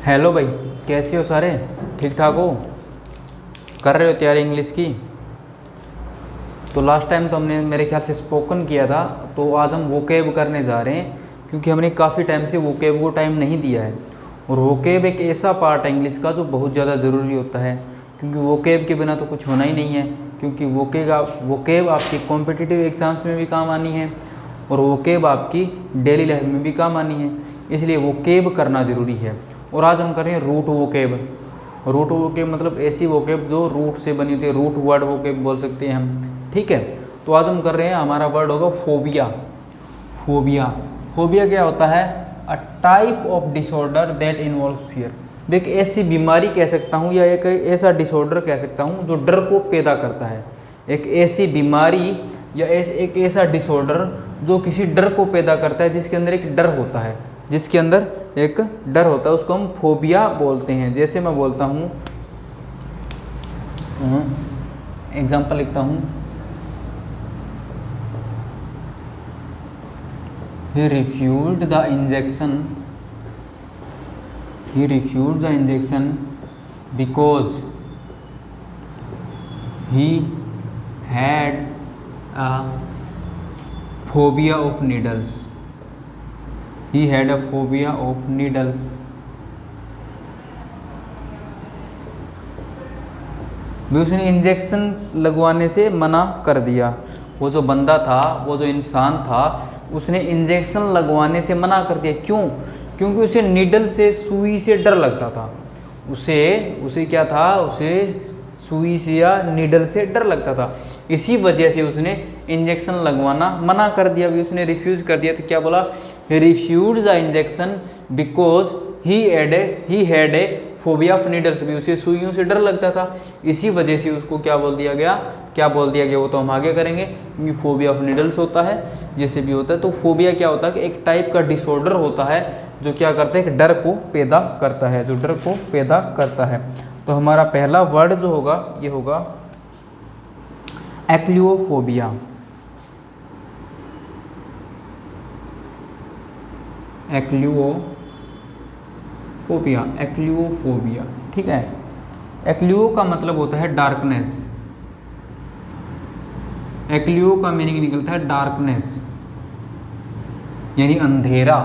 Hello भाई, कैसे हो सारे? ठीक ठाक हो? कर रहे हो तैयारी इंग्लिश की? तो लास्ट टाइम तो हमने मेरे ख्याल से स्पोकन किया था, तो आज हम वोकेब करने जा रहे हैं क्योंकि हमने काफ़ी टाइम से वोकेब को टाइम नहीं दिया है। और वोकेब एक ऐसा पार्ट है इंग्लिश का जो बहुत ज़्यादा ज़रूरी होता है, क्योंकि वोकेब के बिना तो कुछ होना ही नहीं है। क्योंकि वोकेब आपकी कॉम्पिटिटिव एग्ज़ाम्स में भी काम आनी है और वोकेब आपकी डेली लाइफ में भी काम आनी है, इसलिए वोकेब करना ज़रूरी है। और आज हम कर रहे हैं रूट वोकेब। रूट वोकेब मतलब ऐसी वोकेब जो रूट से बनी होती है, रूट वर्ड वोकेब बोल सकते हैं हम। ठीक है, तो आज हम कर रहे हैं, हमारा वर्ड होगा फोबिया। फोबिया फोबिया क्या होता है? A type of disorder that involves fear. एक ऐसी बीमारी कह सकता हूँ या एक ऐसा डिसऑर्डर कह सकता हूँ जो डर को पैदा करता है। एक ऐसी बीमारी या एक ऐसा डिसऑर्डर जो किसी डर को पैदा करता है, जिसके अंदर एक डर होता है, जिसके अंदर एक डर होता है, उसको हम फोबिया बोलते हैं। जैसे मैं बोलता हूँ, एग्जाम्पल लिखता हूँ, he refused the injection because he had a phobia of needles. He had a phobia of needles. भी उसने इंजेक्शन लगवाने से मना कर दिया। वो जो बंदा था, वो जो इंसान था, उसने इंजेक्शन लगवाने से मना कर दिया। क्यों? क्योंकि उसे नीडल से, सुई से डर लगता था। उसे क्या था? उसे सुई से या नीडल से डर लगता था। इसी वजह से उसने इंजेक्शन लगवाना मना कर दिया, भी उसने रिफ्यूज़ कर दिया। तो क्या बोला? He refuse the injection because he had a phobia of needles. भी उसे सुइयों से डर लगता था, इसी वजह से उसको क्या बोल दिया गया, वो तो हम आगे करेंगे। क्योंकि फोबिया ऑफ नीडल्स होता है, जैसे भी होता है। तो फोबिया क्या होता है कि एक टाइप का डिसऑर्डर होता है जो क्या करता है, एक डर को पैदा करता है, जो डर को पैदा करता है। तो हमारा पहला वर्ड जो होगा ये होगा एक्लियोफोबिया। एक्लियोफोबिया, ठीक है। एक्लियो का मतलब होता है डार्कनेस। एक्लियो का मीनिंग निकलता है डार्कनेस, यानी अंधेरा।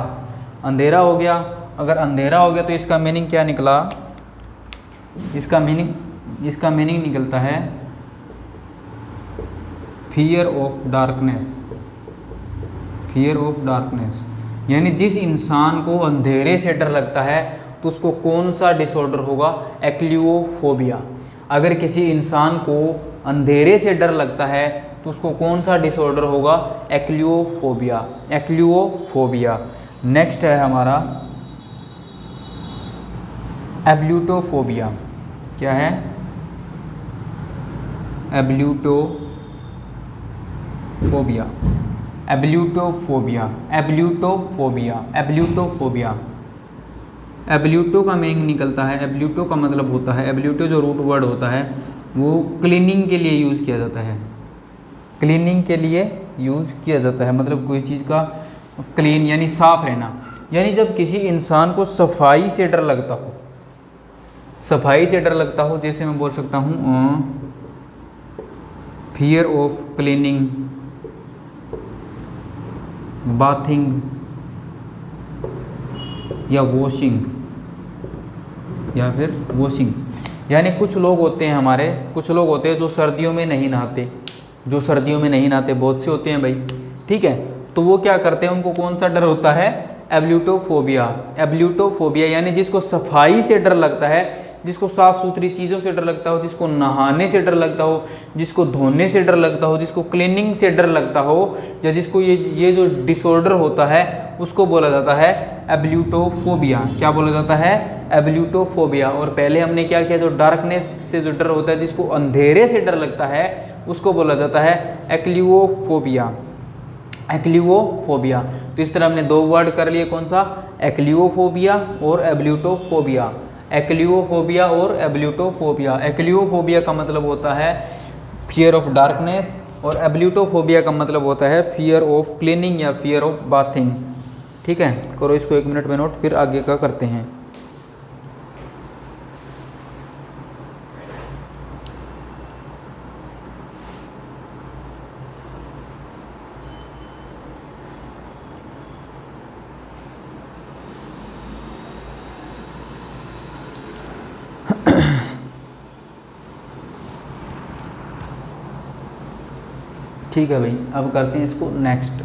अंधेरा हो गया। अगर अंधेरा हो गया तो इसका मीनिंग क्या निकला? इसका मीनिंग निकलता है fear of darkness. Fear of darkness यानी जिस इंसान को अंधेरे से डर लगता है तो उसको कौन सा डिसऑर्डर होगा? एक्लियोफोबिया। अगर किसी इंसान को अंधेरे से डर लगता है तो उसको कौन सा डिसऑर्डर होगा? एक्लियोफोबिया। नेक्स्ट है हमारा एब्ल्यूटोफोबिया। क्या है? एब्ल्यूटोफोबिया। एब्ल्यूटो का मीनिंग निकलता है, एब्ल्यूटो का मतलब होता है, एब्ल्यूटो जो रूट वर्ड होता है वो क्लीनिंग के लिए यूज़ किया जाता है। क्लीनिंग के लिए यूज़ किया जाता है, मतलब कोई चीज़ का क्लीन यानी साफ रहना। यानी जब किसी इंसान को सफाई से डर लगता हो, जैसे मैं बोल सकता हूँ फियर ऑफ क्लीनिंग, बाथिंग या वॉशिंग, या फिर वॉशिंग। यानी कुछ लोग होते हैं जो सर्दियों में नहीं नहाते, बहुत से होते हैं भाई, ठीक है। तो वो क्या करते हैं, उनको कौन सा डर होता है? एब्ल्यूटोफोबिया यानी जिसको सफाई से डर लगता है, जिसको साफ सुथरी चीज़ों से डर लगता हो, जिसको नहाने से डर लगता हो, जिसको धोने से डर लगता हो, जिसको क्लीनिंग से डर लगता हो, या जिसको ये जो डिसऑर्डर होता है उसको बोला जाता है एब्ल्यूटोफोबिया। क्या बोला जाता है? एब्ल्यूटोफोबिया। और पहले हमने क्या किया, जो डार्कनेस से जो डर होता है, जिसको अंधेरे से डर लगता है, उसको बोला जाता है एक्लियोफोबिया। तो इस तरह हमने दो वर्ड कर लिए, कौन सा? एक्लियोफोबिया और एब्ल्यूटोफोबिया। एक्लियोफोबिया का मतलब होता है फियर ऑफ डार्कनेस और एब्ल्यूटोफोबिया का मतलब होता है फियर ऑफ क्लीनिंग या फियर ऑफ बाथिंग। ठीक है, करो इसको 1 मिनट में नोट, फिर आगे का करते हैं। ठीक है भाई, अब करते हैं इसको नेक्स्ट।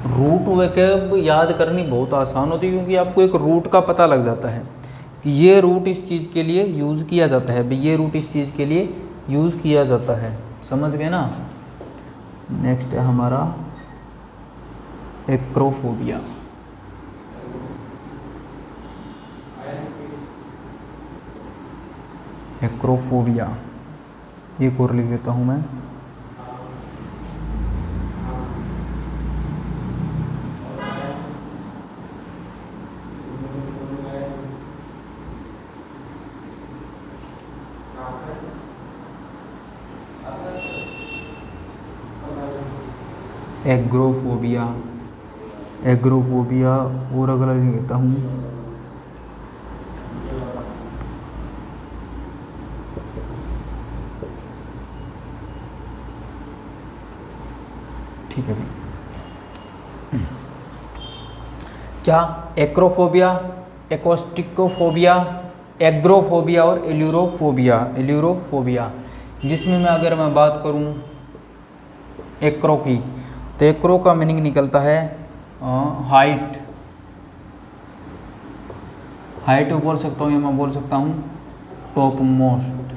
रूट वोकैब याद करनी बहुत आसान होती है, क्योंकि आपको एक रूट का पता लग जाता है कि ये रूट इस चीज़ के लिए यूज़ किया जाता है, भाई ये रूट इस चीज़ के लिए यूज़ किया जाता है, समझ गए ना। नेक्स्ट है हमारा एक्रोफोबिया। एक्रोफोबिया एक और लिख देता हूँ मैं। एग्रोफोबिया, एग्रोफोबिया और अगला लिख देता हूँ ठीक है भाई। क्या एक्रोफोबिया, एक्रोस्टिकोफोबिया, एग्रोफोबिया और एल्यूरोफोबिया। एल्यूरोफोबिया जिसमें मैं बात करूं एक्रो की, तो एक्रो का मीनिंग निकलता है हाइट। हाइट बोल सकता हूँ या मैं बोल सकता हूँ टॉप मोस्ट।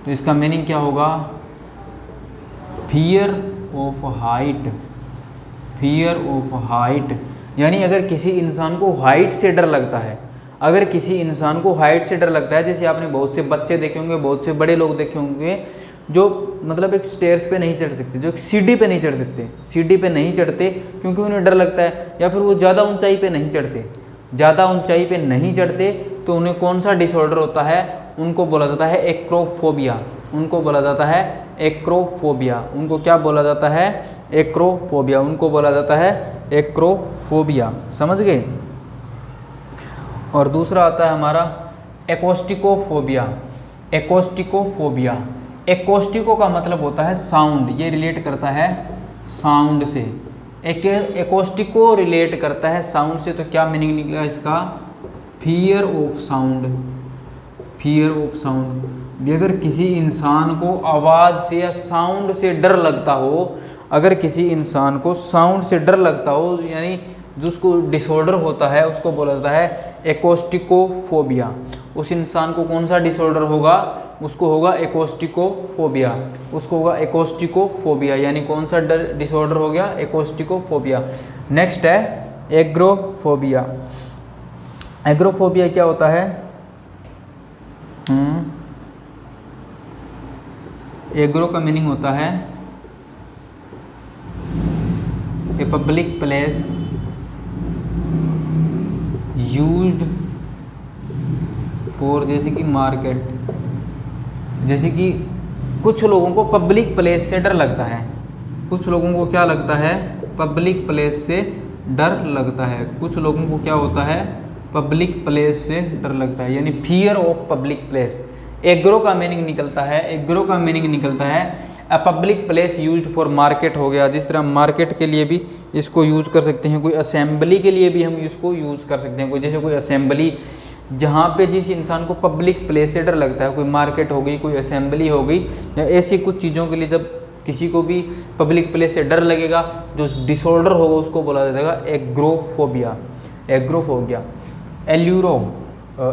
तो इसका मीनिंग क्या होगा? Fear of height. Fear of height यानी अगर किसी इंसान को हाइट से डर लगता है, अगर किसी इंसान को हाइट से डर लगता है, जैसे आपने बहुत से बच्चे देखे होंगे, बहुत से बड़े लोग देखे होंगे जो मतलब एक स्टेयर्स पे नहीं चढ़ सकते, जो एक सीढ़ी पे नहीं चढ़ सकते, सीढ़ी पे नहीं चढ़ते क्योंकि उन्हें डर लगता है, या फिर वो ज़्यादा ऊंचाई पे नहीं चढ़ते, ज़्यादा ऊंचाई पे नहीं चढ़ते, तो उन्हें कौन सा डिसऑर्डर होता है? उनको बोला जाता है एक्रोफोबिया। उनको बोला जाता है एक्रोफोबिया। उनको क्या बोला जाता है? एक्रोफोबिया। उनको बोला जाता है एक्रोफोबिया। समझ गए? और दूसरा आता है हमारा एक्रोस्टिकोफोबिया। एक्रोस्टिकोफोबिया, एक्रोस्टिको का मतलब होता है साउंड, ये रिलेट करता है साउंड से। एक्रोस्टिको रिलेट करता है साउंड से, तो क्या मीनिंग निकला इसका? Fear of sound. Fear of sound. अगर किसी इंसान को आवाज़ से या साउंड से डर लगता हो, अगर किसी इंसान को साउंड से डर लगता हो, यानी जो उसको डिसऑर्डर होता है, उसको बोला जाता है एक्रोस्टिकोफोबिया। उस इंसान को कौन सा डिसऑर्डर होगा? उसको होगा एक्रोस्टिकोफोबिया। उसको होगा एक्रोस्टिकोफोबिया, यानी कौन सा डिसऑर्डर हो गया? एक्रोस्टिकोफोबिया। नेक्स्ट है एग्रोफोबिया। एग्रोफोबिया क्या होता है? एग्रो का मीनिंग होता है a public place used for, जैसे कि मार्केट। जैसे कि कुछ लोगों को पब्लिक प्लेस से डर लगता है। कुछ लोगों को क्या लगता है? पब्लिक प्लेस से डर लगता है। कुछ लोगों को क्या होता है? पब्लिक प्लेस से डर लगता है, यानी fear of public place. Agro का मीनिंग निकलता है, एग्रो का मीनिंग निकलता है a public place used for market हो गया। जिस तरह मार्केट के लिए भी इसको यूज़ कर सकते हैं, कोई असेंबली के लिए भी हम इसको यूज़ कर सकते हैं। कोई जैसे कोई असेंबली जहाँ पे जिस इंसान को पब्लिक प्लेस से डर लगता है, कोई मार्केट हो गई, कोई असेंबली हो गई, या ऐसी कुछ चीज़ों के लिए जब किसी को भी पब्लिक प्लेस से डर लगेगा, जो डिसऑर्डर होगा उसको बोला जाएगा एग्रोफोबिया। एग्रोफोबिया। एल्यूरो,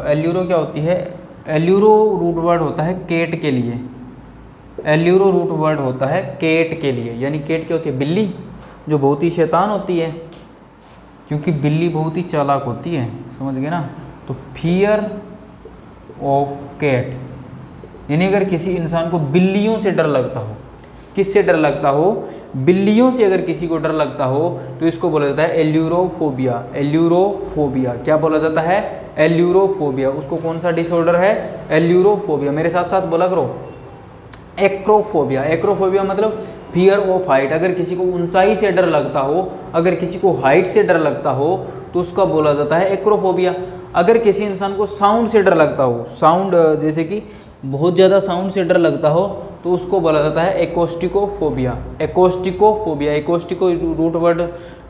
एल्यूरो क्या होती है? एल्यूरो रूट वर्ड होता है केट के लिए। एल्यूरो रूट वर्ड होता है केट के लिए, यानी केट क्या होती है? बिल्ली, जो बहुत ही शैतान होती है, क्योंकि बिल्ली बहुत ही चालाक होती है। समझ गए ना? तो फियर ऑफ कैट, यानी अगर किसी इंसान को बिल्लियों से डर लगता हो, किससे डर लगता हो? बिल्लियों से अगर किसी को डर लगता हो तो इसको बोला जाता है एल्यूरोफोबिया। एल्यूरोफोबिया क्या बोला जाता है? एल्यूरोफोबिया। उसको कौन सा डिसऑर्डर है? एल्यूरोफोबिया। मेरे साथ साथ बोला करो एक्रोफोबिया। एक्रोफोबिया मतलब फियर ऑफ हाइट। अगर किसी को ऊंचाई से डर लगता हो, अगर किसी को हाइट से डर लगता हो, तो उसका बोला जाता है एक्रोफोबिया। अगर किसी इंसान को साउंड से डर लगता हो, साउंड जैसे कि बहुत ज़्यादा साउंड से डर लगता हो, तो उसको बोला जाता है एक्रोस्टिकोफोबिया। एक्रोस्टिकोफोबिया, एक्रोस्टिको रूट वर्ड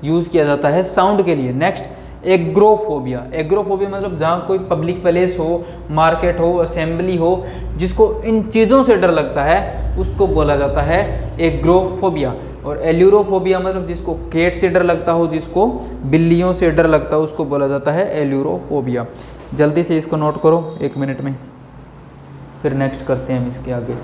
यूज़ किया जाता है साउंड के लिए। Next agoraphobia. एग्रोफोबिया मतलब जहाँ कोई पब्लिक प्लेस हो, मार्केट हो, असेंबली हो, जिसको इन चीज़ों से डर लगता है उसको बोला जाता है एग्रोफोबिया। और एल्यूरोफोबिया मतलब जिसको कैट से डर लगता हो, जिसको बिल्लियों से डर लगता हो, उसको बोला जाता है एल्यूरोफोबिया। जल्दी से इसको नोट करो 1 मिनट में, फिर नेक्स्ट करते हैं हम इसके आगे।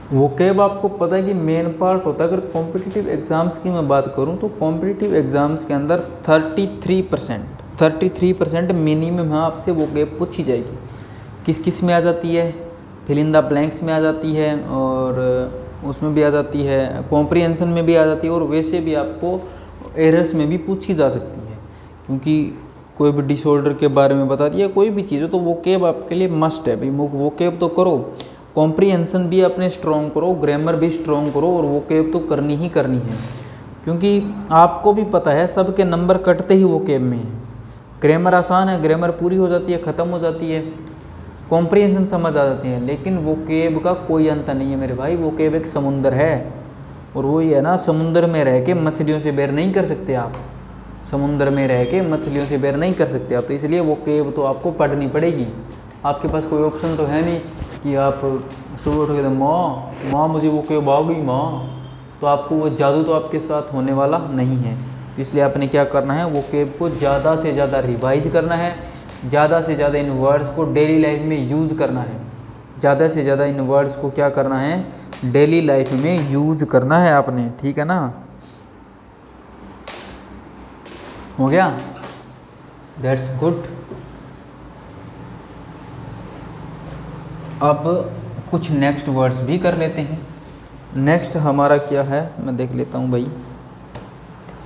वोकेब आपको पता है कि मेन पार्ट होता है। अगर कॉम्पिटिटिव एग्ज़ाम्स की मैं बात करूं तो कॉम्पिटिटिव एग्ज़ाम्स के अंदर 33% मिनिमम आपसे वोकेब पूछी जाएगी। किस किस में आ जाती है? फिल इन द ब्लैंक्स में आ जाती है, और उसमें भी आ जाती है, कॉम्प्रिहेंशन में भी आ जाती है, और वैसे भी आपको एरर्स में भी पूछी जा सकती है। क्योंकि कोई भी डिसऑर्डर के बारे में बता दिया, कोई भी चीज़ हो, तो वोकेब आपके लिए मस्ट है भाई। वोकेब तो करो, कॉम्प्रिहेंशन भी अपने स्ट्रॉन्ग करो, ग्रामर भी स्ट्रॉन्ग करो, और वोकेब तो करनी ही करनी है। क्योंकि आपको भी पता है सबके नंबर कटते ही वोकेब में है। ग्रामर आसान है, ग्रामर पूरी हो जाती है, ख़त्म हो जाती है, कॉम्प्रिहेंशन समझ आ जाती है, लेकिन वोकेब का कोई अंत नहीं है मेरे भाई। वोकेब एक समुंदर है, और वही है ना, समुंदर में रह के मछलियों से बेर नहीं कर सकते आप। समुंदर में रह के मछलियों से बेर नहीं कर सकते आप, तो इसलिए वोकेब तो आपको पढ़नी पड़ेगी। आपके पास कोई ऑप्शन तो है नहीं कि आप सुबह उठ के माँ मुझे वोकेब आ गई माँ, तो आपको वो जादू तो आपके साथ होने वाला नहीं है। इसलिए आपने क्या करना है, वोकेब को ज़्यादा से ज़्यादा रिवाइज करना है, ज़्यादा से ज़्यादा इन वर्ड्स को डेली लाइफ में यूज़ करना है। ज़्यादा से ज़्यादा इन वर्ड्स को क्या करना है, डेली लाइफ में यूज करना है आपने, ठीक है ना। हो गया, दैट्स गुड। अब कुछ नेक्स्ट वर्ड्स भी कर लेते हैं। नेक्स्ट हमारा क्या है, मैं देख लेता हूँ भाई।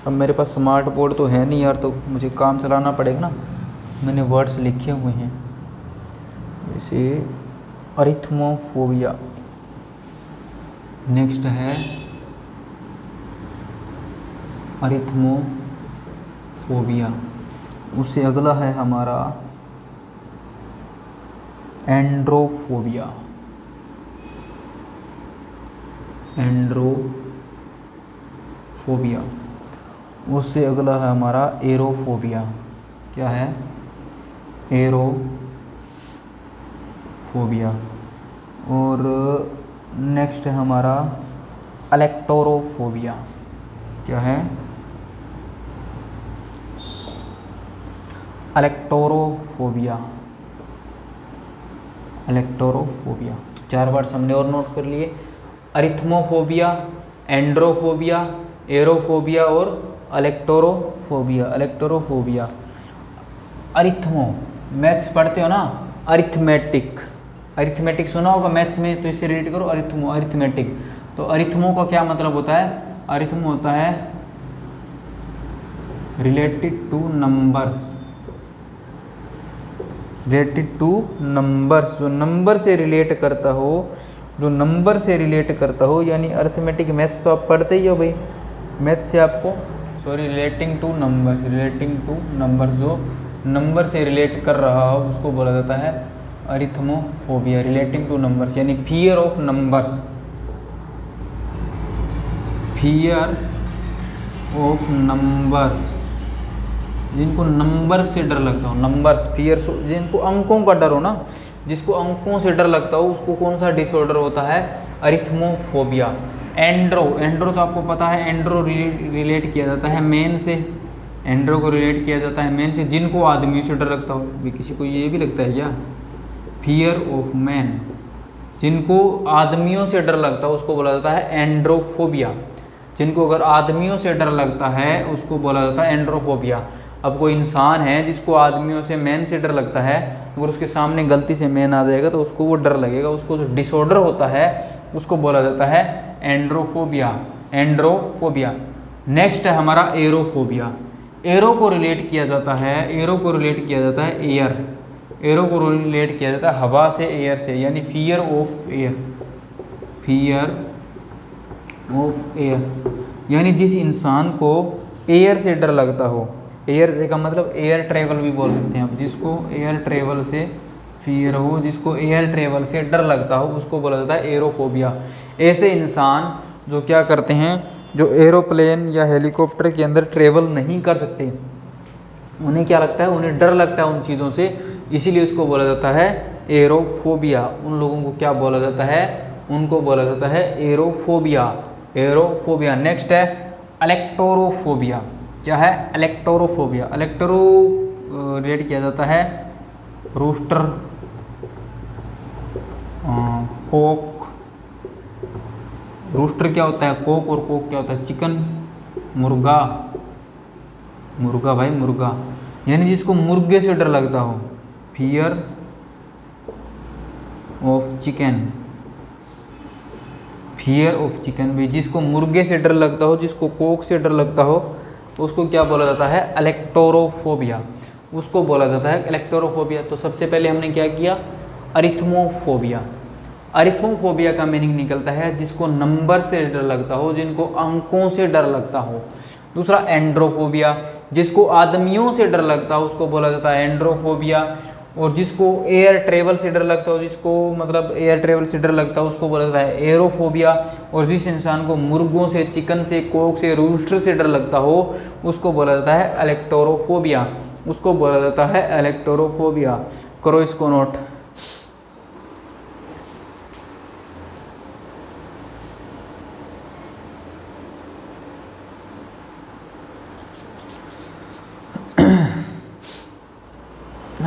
अब मेरे पास स्मार्ट बोर्ड तो है नहीं यार, तो मुझे काम चलाना पड़ेगा ना। मैंने वर्ड्स लिखे हुए हैं, जैसे अरिथमोफोबिया, नेक्स्ट है अरिथमोफोबिया, उससे अगला है हमारा एंड्रोफोबिया, एंड्रोफोबिया, उससे अगला है हमारा एरोफोबिया। क्या है? एरोफोबिया। और नेक्स्ट है हमारा अलेक्टोरोफोबिया। क्या है? अलेक्टोरोफोबिया, अलेक्टोरोफोबिया। 4 वर्ड्स हमने और नोट कर लिए, अरिथमोफोबिया, एंड्रोफोबिया, एरोफोबिया और अलेक्टोरोफोबिया। अलेक्टोरोफोबिया। अरिथमो, मैथ्स पढ़ते हो ना, अरिथमेटिक, अरिथमेटिक सुना होगा मैथ्स में, तो इससे रिलेट करो अरिथमो, अरिथमेटिक। तो अरिथमो का क्या मतलब होता है? अरिथमो होता है related two numbers, related two numbers, जो नंबर से रिलेट करता हो, जो नंबर से रिलेट करता हो, यानी अरिथमेटिक मैथ्स तो आप पढ़ते ही हो भाई। मैथ्स से आपको relating two numbers, relating two numbers, जो नंबर से रिलेट कर रहा हो उसको बोला जाता है अरिथमोफोबिया। रिलेटिंग टू नंबर्स यानी fear of numbers, fear of numbers, जिनको नंबर से डर लगता हो, नंबर्स, फियर, जिनको अंकों का डर हो ना, जिसको अंकों से डर लगता हो, उसको कौन सा डिसऑर्डर होता है? अरिथमोफोबिया। एंड्रो, एंड्रो तो आपको पता है, एंड्रो रिलेट किया जाता है मैन से, एंड्रो को रिलेट किया जाता है मैन से, जिनको आदमियों से डर लगता हो। भी किसी को ये भी लगता है क्या? फियर ऑफ मैन, जिनको आदमियों से डर लगता है उसको बोला जाता है एंड्रोफोबिया। जिनको अगर आदमियों से डर लगता है उसको बोला जाता है एंड्रोफोबिया। अब कोई इंसान है जिसको आदमियों से मैन से डर लगता है, अगर उसके सामने गलती से मैन आ जाएगा तो उसको वो डर लगेगा, उसको जो डिसऑर्डर होता है उसको बोला जाता है एंड्रोफोबिया। एंड्रोफोबिया। नेक्स्ट है हमारा एरोफोबिया। एरो को रिलेट किया जाता है एयर। एरो को रिलेट किया जाता है हवा से, एयर से, यानी फियर ऑफ एयर। यानी जिस इंसान को एयर से डर लगता हो, एयर से का मतलब एयर ट्रेवल भी बोल सकते हैं आप, जिसको एयर ट्रेवल से फियर हो, जिसको एयर ट्रेवल से डर लगता हो, उसको बोला जाता है एरोफोबिया। ऐसे इंसान जो क्या करते हैं, जो एरोप्लेन या हेलीकॉप्टर के अंदर ट्रेवल नहीं कर सकते, उन्हें क्या लगता है, उन्हें डर लगता है उन चीज़ों से, इसीलिए उसको बोला जाता है एरोफोबिया। उन लोगों को क्या बोला जाता है, उनको बोला जाता है एरोफोबिया। नेक्स्ट है इलेक्टोरोफोबिया। क्या है, इलेक्टोरोफोबिया। इलेक्टोरो रिलेट किया जाता है रूस्टर, कोक। रूस्टर क्या होता है, कोक, और कोक क्या होता है, चिकन, मुर्गा भाई, मुर्गा। यानी जिसको मुर्गे से डर लगता हो, फियर ऑफ चिकन भी, जिसको मुर्गे से डर लगता हो, जिसको कोक से डर लगता हो, उसको क्या बोला जाता है, इलेक्टोरोफोबिया। उसको बोला जाता है इलेक्टोरोफोबिया। तो सबसे पहले हमने क्या किया, अरिथमोफोबिया। अरिथमोफोबिया का मीनिंग निकलता है जिसको नंबर से डर लगता हो, जिनको अंकों से डर लगता हो। दूसरा एंड्रोफोबिया, जिसको आदमियों से डर लगता हो, उसको बोला जाता है एंड्रोफोबिया। और जिसको एयर ट्रेवल से डर लगता हो, जिसको मतलब एयर ट्रेवल से डर लगता हो, उसको बोला जाता है एरोफोबिया। और जिस इंसान को मुर्गों से, चिकन से, कोक से, रूस्टर से डर लगता हो, उसको बोला जाता है इलेक्टोरोफोबिया। उसको बोला जाता है इलेक्टोरोफोबिया। करो इसको नोट।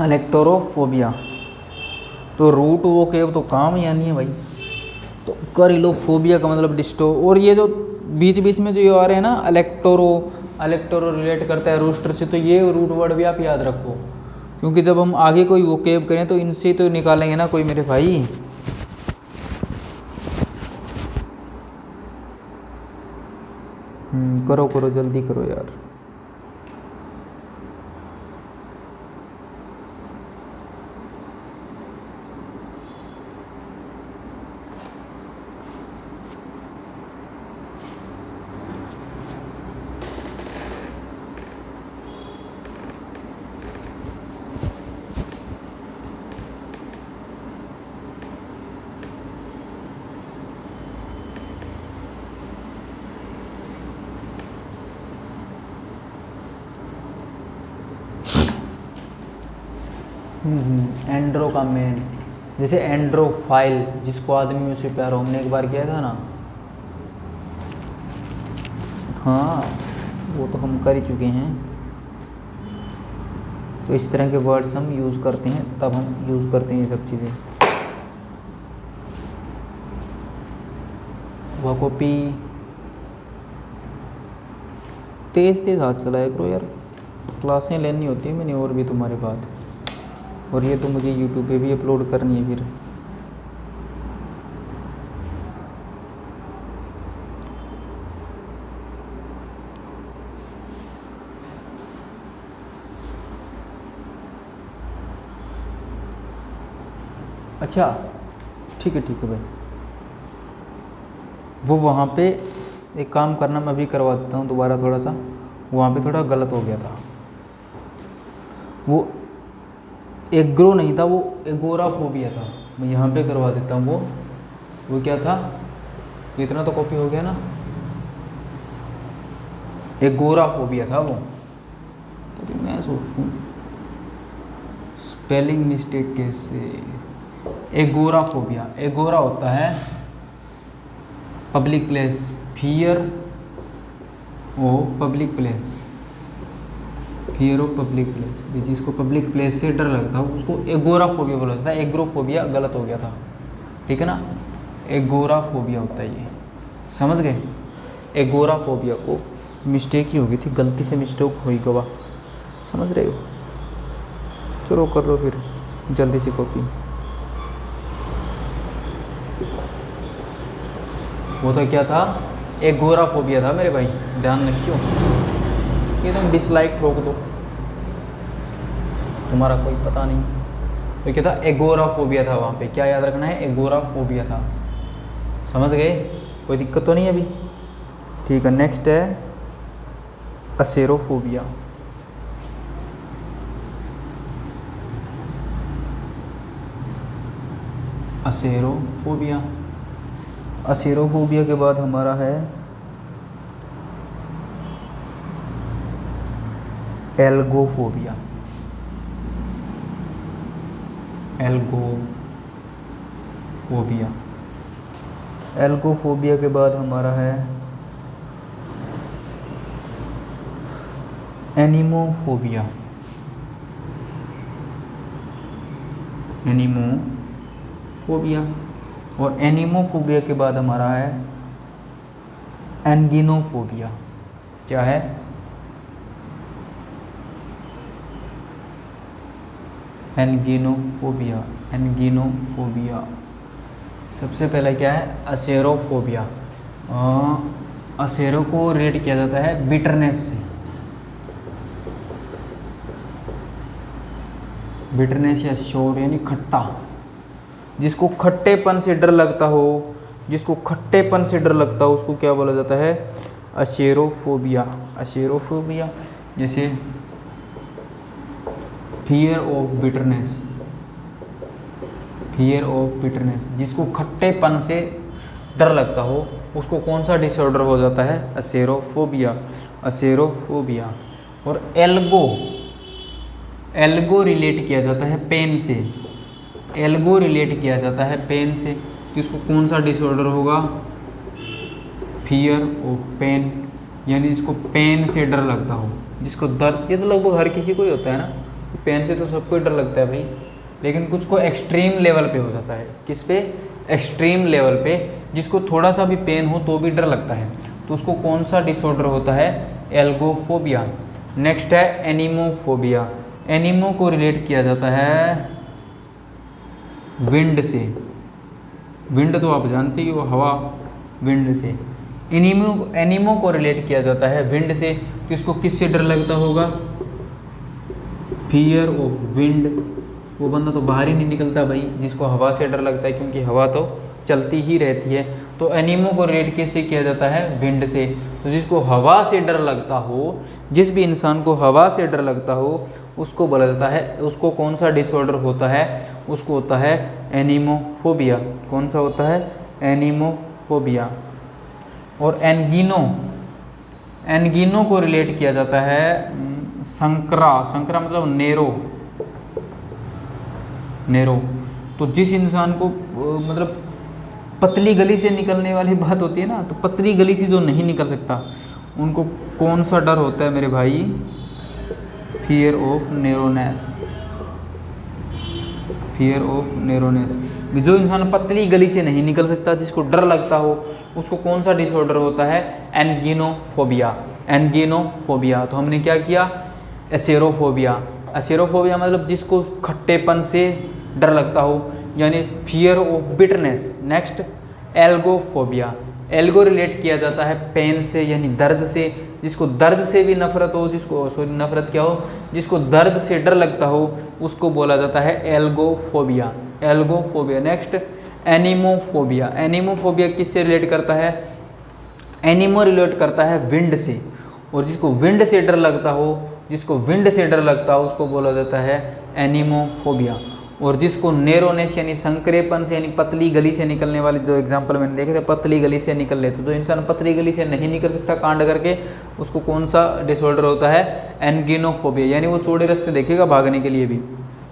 इलेक्टोरोफोबिया। तो रूट वो के तो काम या नहीं है भाई, तो कर लो। फोबिया का मतलब डिस्टो। और ये जो बीच बीच में जो ये आ रहे हैं ना, इलेक्टोरो रिलेट करता है रूस्टर से, तो ये रूट वर्ड भी आप याद रखो, क्योंकि जब हम आगे कोई वोकेब करें तो इनसे तो निकालेंगे ना कोई मेरे भाई। करो जल्दी करो यार। एंड्रो का मेन, जैसे एंड्रोफाइल, जिसको आदमियों से प्यार हो, हमने एक बार किया था ना। हाँ, वो तो हम कर ही चुके हैं। तो इस तरह के वर्ड्स हम यूज़ करते हैं, तब हम यूज़ करते हैं ये सब चीज़ें। वह कॉपी तेज़ हाथ चलाया करो यार, क्लासें लेनी होती है मैंने और भी तुम्हारे बाद, और ये तो मुझे यूट्यूब पे भी अपलोड करनी है फिर। अच्छा ठीक है भाई, वो वहाँ पे एक काम करना, मैं अभी करवा देता हूँ दोबारा थोड़ा सा, वहाँ पे थोड़ा गलत हो गया था। वो एग्रो नहीं था, वो एगोराफोबिया था। मैं यहाँ पे करवा देता हूँ। वो क्या था, इतना तो कॉपी हो गया ना। एगोराफोबिया था वो। तभी मैं सोचता हूँ स्पेलिंग मिस्टेक कैसे। एगोराफोबिया, एगोरा होता है public place, fear of public place, fear of public place. जिसको पब्लिक प्लेस से डर लगता हो उसको एगोराफोबिया बोला जाता है। एग्रोफोबिया गलत हो गया था, ठीक है ना। एगोराफोबिया होता है ये, समझ गए। एगोराफोबिया को मिस्टेक ही हो गई थी, गलती से मिस्टेक हुई गवा। समझ रहे हो? चलो कर लो फिर जल्दी से कॉपी। वो तो क्या था, एगोराफोबिया था मेरे भाई, ध्यान रखियो। ये तुम डिसलाइक ठोक दो, तुम्हारा कोई पता नहीं। तो क्या था, एगोराफोबिया था वहाँ पे, क्या याद रखना है, एगोराफोबिया था। समझ गए? कोई दिक्कत तो नहीं अभी? ठीक है, नेक्स्ट है असेरोफोबिया। असेरोफोबिया, असेरोफोबिया के बाद हमारा है एल्गोफोबिया। एल्गोफोबिया, एल्गोफोबिया के बाद हमारा है एनिमोफोबिया। एनिमोफोबिया, और एनिमोफोबिया के बाद हमारा है एंगिनोफोबिया। क्या है? एंगिनोफोबिया। एंगिनोफोबिया। सबसे पहले क्या है, असेरोफोबिया। असेरो को रिलेट किया जाता है बिटरनेस से। बिटरनेस या शोर यानी खट्टा, जिसको खट्टेपन से डर लगता हो, जिसको खट्टेपन से डर लगता हो उसको क्या बोला जाता है, असेरोफोबिया। असेरोफोबिया, जैसे fear of bitterness. Fear of bitterness, जिसको खट्टेपन से डर लगता हो उसको कौन सा डिसऑर्डर हो जाता है, असेरोफोबिया। असेरोफोबिया। और एल्गो, एल्गो रिलेट किया जाता है पेन से। एल्गो रिलेट किया जाता है पेन से, जिसको कौन सा डिसऑर्डर होगा, फियर ऑफ पेन, यानी जिसको पेन से डर लगता हो, जिसको दर्द, ये तो लगभग हर किसी को ही होता है ना, पेन से तो सबको ही डर लगता है भाई। लेकिन कुछ को एक्सट्रीम लेवल पे हो जाता है। किस पे? एक्सट्रीम लेवल पे, जिसको थोड़ा सा भी पेन हो तो भी डर लगता है, तो उसको कौन सा डिसऑर्डर होता है, एल्गोफोबिया। नेक्स्ट है एनिमोफोबिया। एनिमो को रिलेट किया जाता है विंड से। विंड तो आप जानते ही हो, हवा, विंड से। एनिमो को रिलेट किया जाता है विंड से, कि उसको किससे डर लगता होगा, फियर ऑफ विंड। वो बंदा तो बाहर ही नहीं निकलता भाई, जिसको हवा से डर लगता है, क्योंकि हवा तो चलती ही रहती है। तो एनिमो को रिलेट किससे किया जाता है, विंड से। तो जिसको हवा से डर लगता हो, जिस भी इंसान को हवा से डर लगता हो उसको बोला जाता है, उसको कौन सा डिसऑर्डर होता है, उसको होता है एनिमोफोबिया। कौन सा होता है, एनिमोफोबिया। और एनगिनो, एनगिनो को रिलेट किया जाता है संकरा। संकरा मतलब नेरो, नेरो। तो जिस इंसान को मतलब पतली गली से निकलने वाली बात होती है ना, तो पतली गली से जो नहीं निकल सकता उनको कौन सा डर होता है मेरे भाई, फियर ऑफ नेरोनेस। फियर ऑफ नेरोनेस, जो इंसान पतली गली से नहीं निकल सकता, जिसको डर लगता हो, उसको कौन सा डिसऑर्डर होता है, एनगिनोफोबिया। एनगिनोफोबिया। तो हमने क्या किया, एसेरोफोबिया। एसेरोफोबिया मतलब जिसको खट्टेपन से डर लगता हो, यानी fear of bitterness. Next algophobia. Algo relate किया जाता है पेन से, यानी दर्द से, जिसको दर्द से भी नफरत हो, जिसको नफरत क्या हो, जिसको दर्द से डर लगता हो उसको बोला जाता है एल्गोफोबिया। एल्गोफोबिया। नेक्स्ट एनिमोफोबिया। एनिमोफोबिया किससे रिलेट करता है, एनिमो रिलेट करता है विंड से, और जिसको विंड से डर लगता हो, जिसको विंड से डर लगता हो उसको बोला जाता है एनिमोफोबिया। और जिसको नेरोनेस यानी संकरेपन से, यानी पतली गली से निकलने वाली, जो एग्जांपल मैंने देखे थे, पतली गली से निकल लेते, तो जो इंसान पतली गली से नहीं निकल सकता कांड करके, उसको कौन सा डिसऑर्डर होता है, एनगिनोफोबिया। यानी वो चौड़े रास्ते देखेगा भागने के लिए भी।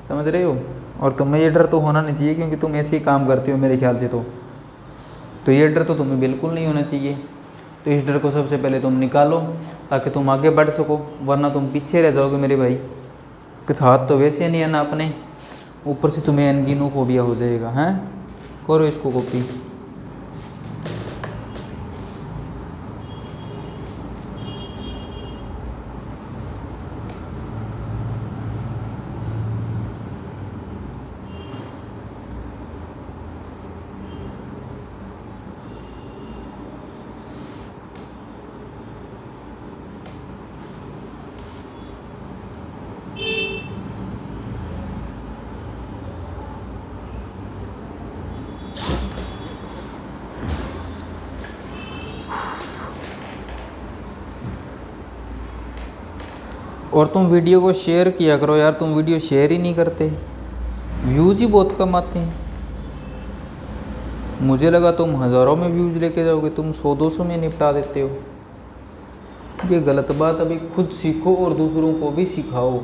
समझ रहे हो? और तुम्हें ये डर तो होना नहीं चाहिए, क्योंकि तुम ऐसे ही काम करते हो मेरे ख्याल से। तो ये डर तो तुम्हें बिल्कुल नहीं होना चाहिए। तो इस डर को सबसे पहले तुम निकालो, ताकि तुम आगे बढ़ सको, वरना तुम पीछे रह जाओगे मेरे भाई। कुछ हाथ तो वैसे नहीं है ना अपने, ऊपर से तुम्हें एनगिनोफोबिया हो जाएगा। हैं, करो इसको कॉपी। और तुम वीडियो को शेयर किया करो यार, तुम वीडियो शेयर ही नहीं करते, व्यूज़ ही बहुत कम आते हैं। मुझे लगा तुम हज़ारों में व्यूज़ लेके जाओगे, तुम 100-200 में निपटा देते हो। ये गलत बात। अभी खुद सीखो और दूसरों को भी सिखाओ,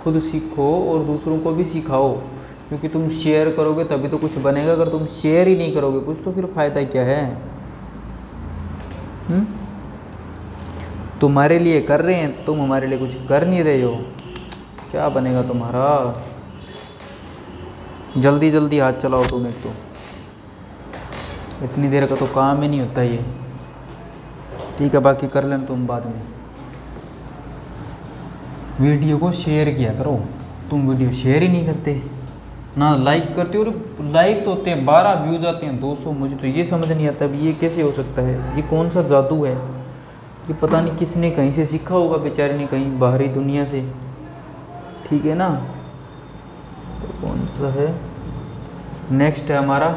खुद सीखो और दूसरों को भी सिखाओ, क्योंकि तुम शेयर करोगे तभी तो कुछ बनेगा। अगर तुम शेयर ही नहीं करोगे कुछ, तो फिर फ़ायदा क्या है? तुम्हारे लिए कर रहे हैं, तुम हमारे लिए कुछ कर नहीं रहे हो, क्या बनेगा तुम्हारा? जल्दी जल्दी हाथ चलाओ तुम, एक तो इतनी देर का तो काम ही नहीं होता ये। ठीक है, बाकी कर लेना तुम बाद में। वीडियो को शेयर किया करो, तुम वीडियो शेयर ही नहीं करते ना, लाइक करते हो। और लाइक तो होते हैं 12, व्यूज़ आते हैं 200। मुझे तो ये समझ नहीं आता अभी ये कैसे हो सकता है, ये कौन सा जादू है? ये पता नहीं किसने कहीं से सीखा होगा, बेचारे ने कहीं बाहरी दुनिया से। ठीक है ना? तो कौन सा है नेक्स्ट? है हमारा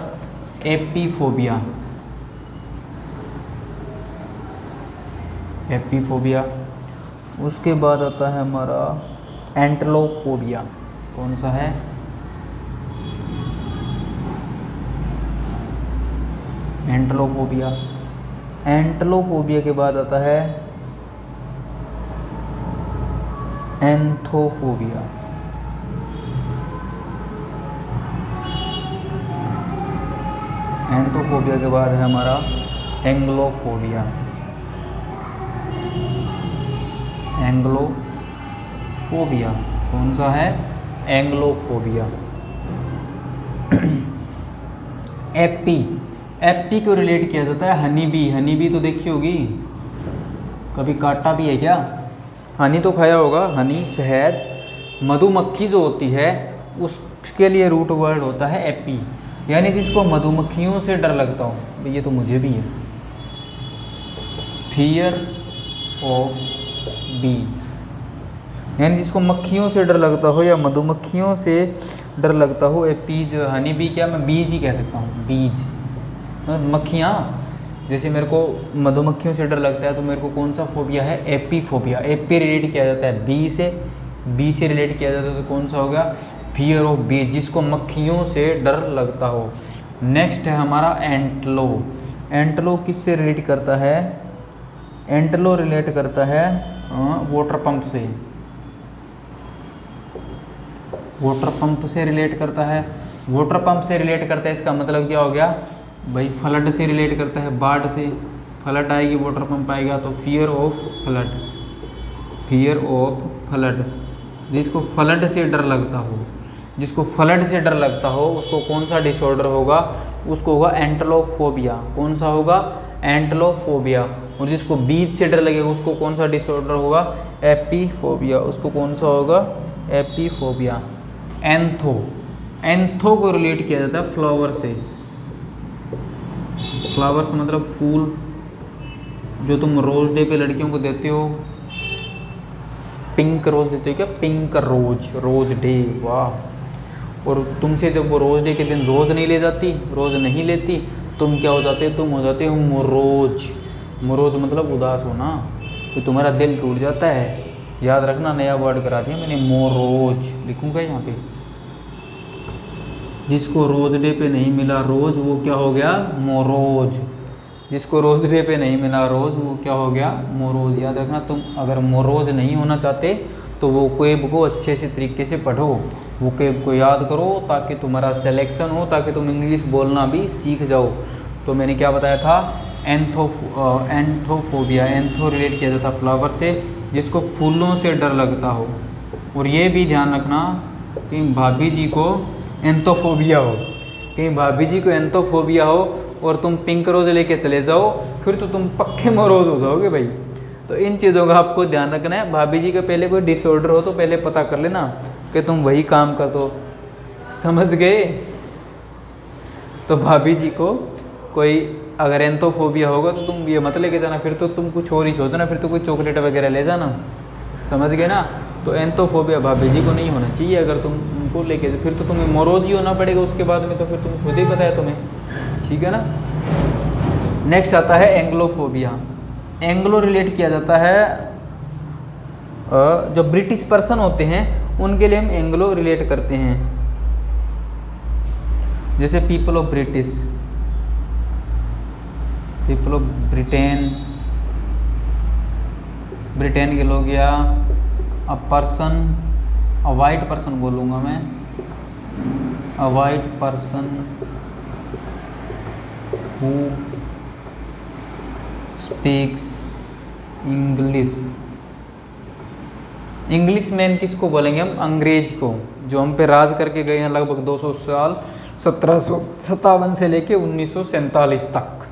एपीफोबिया। एपीफोबिया। उसके बाद आता है हमारा एंटलोफोबिया। कौन सा है? एंटलोफोबिया। एंटलोफोबिया के बाद आता है एंथोफोबिया। एंथोफोबिया के बाद है हमारा एंग्लोफोबिया। एंग्लोफोबिया। कौन सा है? एंग्लोफोबिया। एपी। एपी को रिलेट किया जाता है हनी बी। हनी बी तो देखी होगी, कभी काटा भी है क्या? हनी तो खाया होगा। हनी शहद, मधुमक्खी जो होती है उसके लिए रूट वर्ड होता है एपी, यानी जिसको मधुमक्खियों से डर लगता हो। ये तो मुझे भी है। फियर ऑफ बी, यानी जिसको मक्खियों से डर लगता हो या मधुमक्खियों से डर लगता हो। एपीज। हनी बी क्या, मैं बीज ही कह सकता हूँ, बीज। मक्खियाँ, जैसे मेरे को मधुमक्खियों से डर लगता है तो मेरे को कौन सा फोबिया है? एपीफोबिया। एपी रिलेट किया जाता है बी से, बी से रिलेट किया जाता है तो कौन सा हो गया? फियर ऑफ बी, जिसको मक्खियों से डर लगता हो। नेक्स्ट है हमारा एंटलो। एंटलो किससे रिलेट करता है? एंटलो रिलेट करता है वाटर पंप से। वाटर पंप से रिलेट करता है। वाटर पंप से रिलेट करता है, इसका मतलब क्या हो गया भाई? फ्लड से रिलेट करता है, बाढ़ से। फ्लड आएगी, वाटर पंप आएगा, तो fear of flood. Fear of flood, जिसको फ्लड से डर लगता हो, जिसको फ्लड से डर लगता हो उसको कौन सा डिसऑर्डर होगा? उसको होगा एंटलोफोबिया। कौन सा होगा? एंटलोफोबिया। और जिसको बीज से डर लगेगा उसको कौन सा डिसऑर्डर होगा? एपीफोबिया। उसको कौन सा होगा? एपीफोबिया। एंथो। एंथो को रिलेट किया जाता है फ्लावर से। फ्लावर से मतलब फूल, जो तुम रोज डे पे लड़कियों को देते हो। पिंक रोज देते हो क्या? पिंक रोज, रोज डे, वाह। और तुमसे जब वो रोज डे के दिन रोज नहीं ले जाती, रोज नहीं लेती, तुम क्या हो जाते हो? तुम हो जाते हो मोरोज। मोरोज मतलब उदास होना, तो तुम्हारा दिल टूट जाता है। याद रखना, नया वर्ड करा दिया मैंने, मोरोज लिखूंगा यहाँ पे। जिसको रोज डे पे नहीं मिला रोज, वो क्या हो गया? मोरोज। जिसको रोज डे पे नहीं मिला रोज, वो क्या हो गया? मोरोज। याद रखना, तुम अगर मोरोज नहीं होना चाहते तो वो वेब को अच्छे से तरीके से पढ़ो, वो वेब को याद करो, ताकि तुम्हारा सिलेक्शन हो, ताकि तुम इंग्लिश बोलना भी सीख जाओ। तो मैंने क्या बताया था? एंथोफोबिया। एंथो रिलेट किया जाता फ्लावर से, जिसको फूलों से डर लगता हो। और ये भी ध्यान रखना कि भाभी जी को एंथोफोबिया हो, कहीं भाभी जी को एंथोफोबिया हो और तुम पिंक रोज लेके चले जाओ, फिर तो तुम पक्के मोरोज हो जाओगे भाई। तो इन चीज़ों का आपको ध्यान रखना है। भाभी जी का पहले कोई डिसऑर्डर हो तो पहले पता कर लेना कि तुम वही काम कर दो, समझ गए? तो भाभी जी को कोई अगर एंथोफोबिया होगा तो तुम ये मत लेके जाना, फिर तो तुम कुछ और ही सोचना, फिर तो कोई चॉकलेट वगैरह ले जाना, समझ गए ना? तो एंथोफोबिया भाभी जी को नहीं होना चाहिए। अगर तुम उनको लेके, फिर तो तुम्हें मोरोज ही होना पड़ेगा उसके बाद में, तो फिर तुम खुद ही पता है तुम्हें, ठीक है ना? नेक्स्ट आता है एंग्लोफोबिया। एंग्लो रिलेट किया जाता है जो ब्रिटिश पर्सन होते हैं उनके लिए हम एंग्लो रिलेट करते हैं। जैसे people of British, people of Britain, Britain के लोग, या a person, a white person बोलूँगा मैं, अ white person who speaks English. English man किसको बोलेंगे हम? अंग्रेज को, जो हम पे राज करके गए हैं लगभग 200 साल, 1757 से लेके 1947 तक।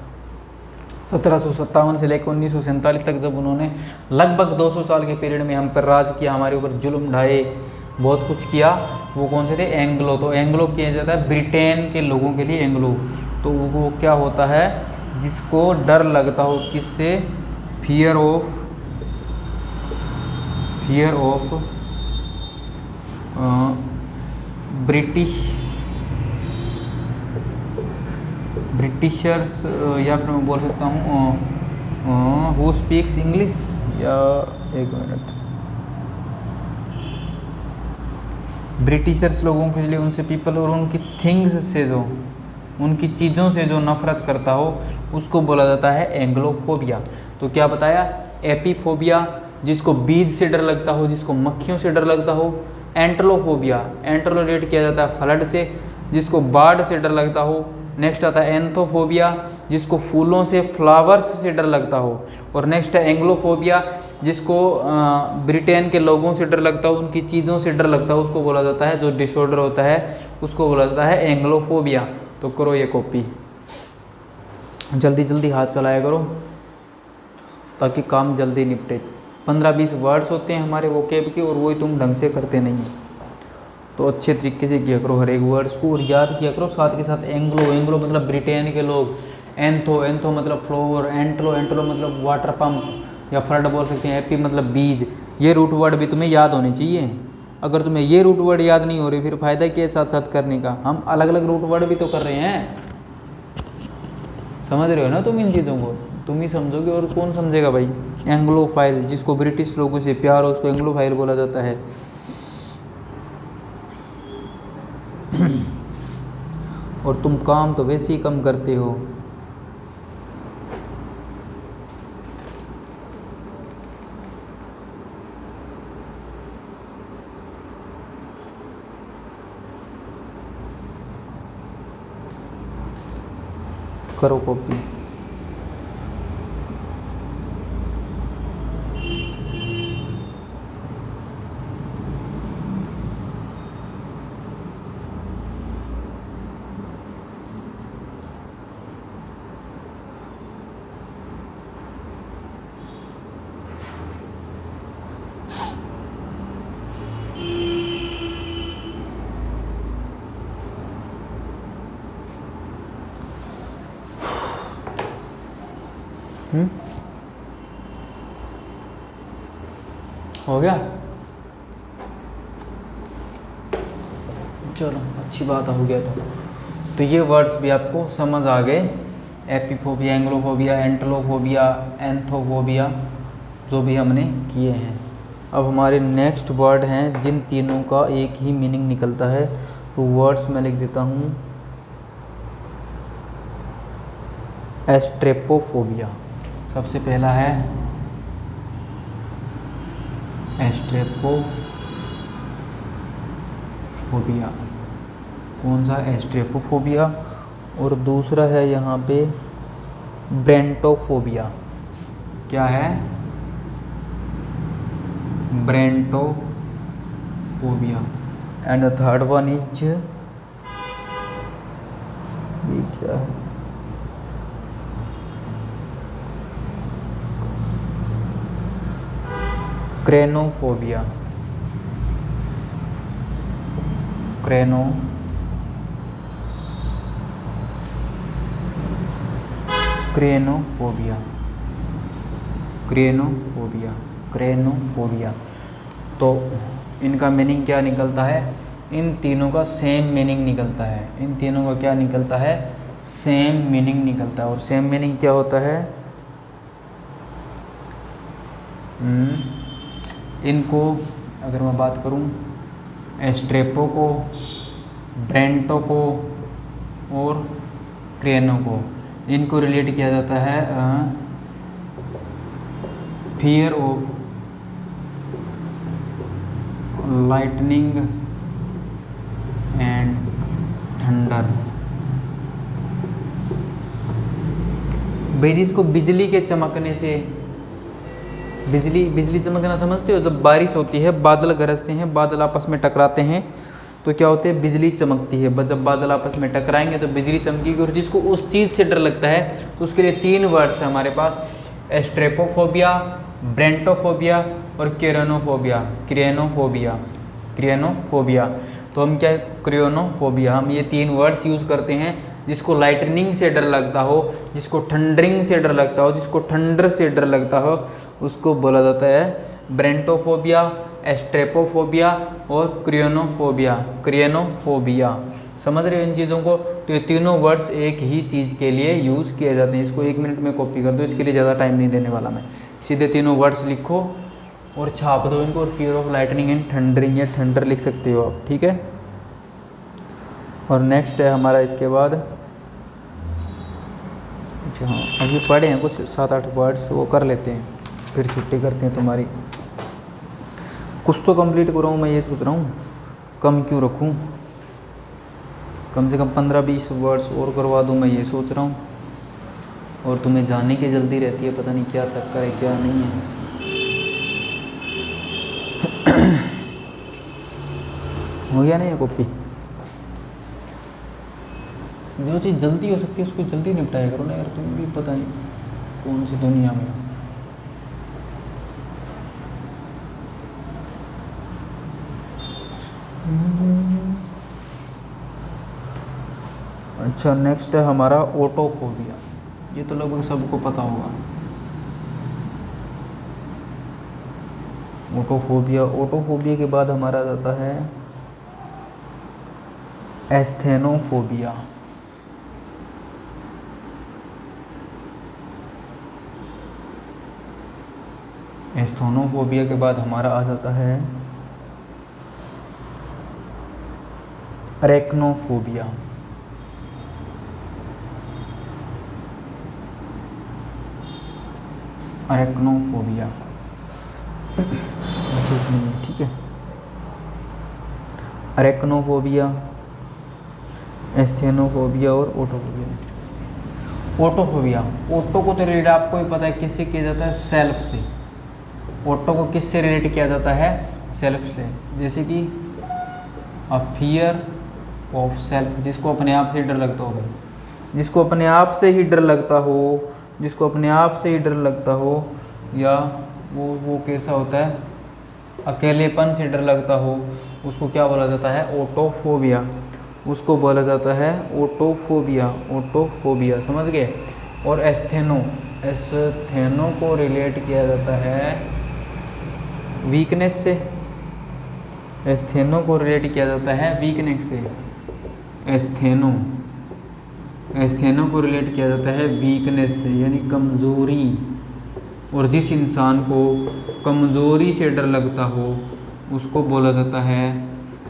1757 से लेकर 1947 तक जब उन्होंने लगभग 200 साल के पीरियड में हम पर राज किया, हमारे ऊपर जुल्म ढाए, बहुत कुछ किया, वो कौन से थे? एंग्लो। तो एंग्लो किया जाता है ब्रिटेन के लोगों के लिए एंग्लो। तो वो क्या होता है? जिसको डर लगता हो, किससे? फियर ऑफ ब्रिटिशर्स, या फिर मैं बोल सकता हूँ हु स्पीक्स इंग्लिश, या एक मिनट, ब्रिटिशर्स लोगों के लिए, उनसे पीपल, और उनकी थिंग्स से, जो उनकी चीज़ों से जो नफरत करता हो उसको बोला जाता है एंग्लोफोबिया। तो क्या बताया? एपीफोबिया, जिसको बीज से डर लगता हो, जिसको मक्खियों से डर लगता हो। एंटलोफोबिया, एंटलो रिलेट किया जाता है फ्लड से, जिसको बाढ़ से डर लगता हो। नेक्स्ट आता है एंथोफोबिया, जिसको फूलों से, फ्लावर्स से डर लगता हो। और नेक्स्ट है एंग्लोफोबिया, जिसको ब्रिटेन के लोगों से डर लगता हो, उनकी चीज़ों से डर लगता हो, उसको बोला जाता है, जो डिसऑर्डर होता है उसको बोला जाता है एंग्लोफोबिया। तो करो ये कॉपी, जल्दी जल्दी हाथ चलाया करो ताकि काम जल्दी निपटे। 15-20 वर्ड्स होते हैं हमारे वोकेब के, और वही तुम ढंग से करते नहीं हो। तो अच्छे तरीके से किया करो हर एक वर्ड्स को, और याद किया करो साथ के साथ। एंग्लो, एंग्लो मतलब ब्रिटेन के लोग। एंथो, एंथो मतलब फ्लोर। एंटलो, एंटलो मतलब वाटर पंप या फ्लड बोल सकते हैं। एपी मतलब बीज। ये रूट वर्ड भी तुम्हें याद होने चाहिए। अगर तुम्हें ये रूट वर्ड याद नहीं हो रहे, फिर फ़ायदा क्या है साथ साथ करने का? हम अलग अलग रूट वर्ड भी तो कर रहे हैं, समझ रहे हो ना तुम इन चीज़ों को? तुम ही समझोगे और कौन समझेगा भाई? एंग्लोफाइल, जिसको ब्रिटिश लोगों से प्यार हो उसको एंग्लोफाइल बोला जाता है। और तुम काम तो वैसे ही कम करते हो। करो कॉपी। हो गया? चलो अच्छी बात हो गया। तो ये वर्ड्स भी आपको समझ आ गए। एपीफोबिया, एंग्लोफोबिया, एंटलोफोबिया, एंथोफोबिया, जो भी हमने किए हैं। अब हमारे नेक्स्ट वर्ड हैं जिन तीनों का एक ही मीनिंग निकलता है। तो वर्ड्स मैं लिख देता हूँ। एस्ट्रेपोफोबिया सबसे पहला है, एस्ट्रेपोफोबिया। कौन सा? एस्ट्रेपोफोबिया। और दूसरा है यहाँ पे ब्रेंटोफोबिया। क्या है? Brontophobia. And the third one is, ये क्या है? क्रेनोफोबिया। क्रेनोफोबिया। तो इनका मीनिंग क्या निकलता है? इन तीनों का सेम मीनिंग निकलता है। इन तीनों का क्या निकलता है? सेम मीनिंग निकलता है। और सेम मीनिंग क्या होता है? इनको अगर मैं बात करूं, स्ट्रेप्टोको, ब्रेंटोको और क्रेनोको, इनको रिलेट किया जाता है fear of lightning and thunder. भाई इसको बिजली के चमकने से, बिजली चमकना समझते हो? जब बारिश होती है, बादल गरजते हैं, बादल आपस में टकराते हैं तो क्या होते हैं, बिजली चमकती है। जब बादल आपस में टकराएंगे तो बिजली चमकेगी। और जिसको उस चीज़ से डर लगता है तो उसके लिए 3 वर्ड्स है हमारे पास, स्ट्रेपोफोबिया, ब्रेंटोफोबिया और क्रेनोफोबिया। क्रेनोफोबिया तो हम क्या, क्रेनोफोबिया, हम ये 3 वर्ड्स यूज़ करते हैं। जिसको लाइटनिंग से डर लगता हो, जिसको थंडरिंग से डर लगता हो, जिसको थंडर से डर लगता हो, उसको बोला जाता है ब्रेंटोफोबिया, स्ट्रेपोफोबिया और क्रेनोफोबिया। समझ रहे हो इन चीज़ों को? तो ये तीनों वर्ड्स एक ही चीज़ के लिए यूज़ किए जाते हैं। इसको 1 मिनट में कॉपी कर दो, इसके लिए ज़्यादा टाइम नहीं देने वाला मैं। सीधे तीनों वर्ड्स लिखो और छाप दो इनको। और fear of lightning and thundering, या थंडर लिख सकते हो आप, ठीक है। और नेक्स्ट है हमारा इसके बाद, अच्छा हाँ, अभी पढ़े हैं कुछ 7-8 वर्ड्स, वो कर लेते हैं, फिर छुट्टी करते हैं तुम्हारी। कुछ तो कंप्लीट कराऊँ, मैं ये सोच रहा हूँ, कम क्यों रखूँ, कम से कम 15-20 वर्ड्स और करवा दूँ, मैं ये सोच रहा हूँ। और तुम्हें जाने की जल्दी रहती है, पता नहीं क्या चक्कर है क्या नहीं है। हो गया नहीं है कॉपी? जो चीज़ जल्दी हो सकती है उसको जल्दी निपटाया करो ना यार, तुम भी पता नहीं कौन सी दुनिया में। अच्छा नेक्स्ट है हमारा ओटोफोबिया। ये तो लगभग सबको पता होगा। ओटोफोबिया के बाद हमारा जाता है एस्थेनोफोबिया। एस्थेनोफोबिया के बाद हमारा आ जाता है अरेक्नोफोबिया। ठीक है, अरेक्नोफोबिया, एस्थेनोफोबिया और ओटोफोबिया। ओटो को तो रिलेट आपको ही पता है किससे किया जाता है, सेल्फ से। ओटो को किससे रिलेट किया जाता है, सेल्फ से। जैसे कि अ फियर ऑफ सेल्फ, जिसको अपने आप से ही डर लगता हो, जिसको अपने आप से ही डर लगता हो, जिसको अपने आप से ही डर लगता हो, या वो कैसा होता है, अकेलेपन से डर लगता हो, उसको क्या बोला जाता है, ओटोफोबिया। उसको बोला जाता है ओटोफोबिया, समझ गए। और एस्थेनो को रिलेट किया जाता है वीकनेस से। एस्थेनो को रिलेट किया जाता है वीकनेस से। एस्थेनो को रिलेट किया जाता है वीकनेस से, यानी कमज़ोरी। और जिस इंसान को कमज़ोरी से डर लगता हो उसको बोला जाता है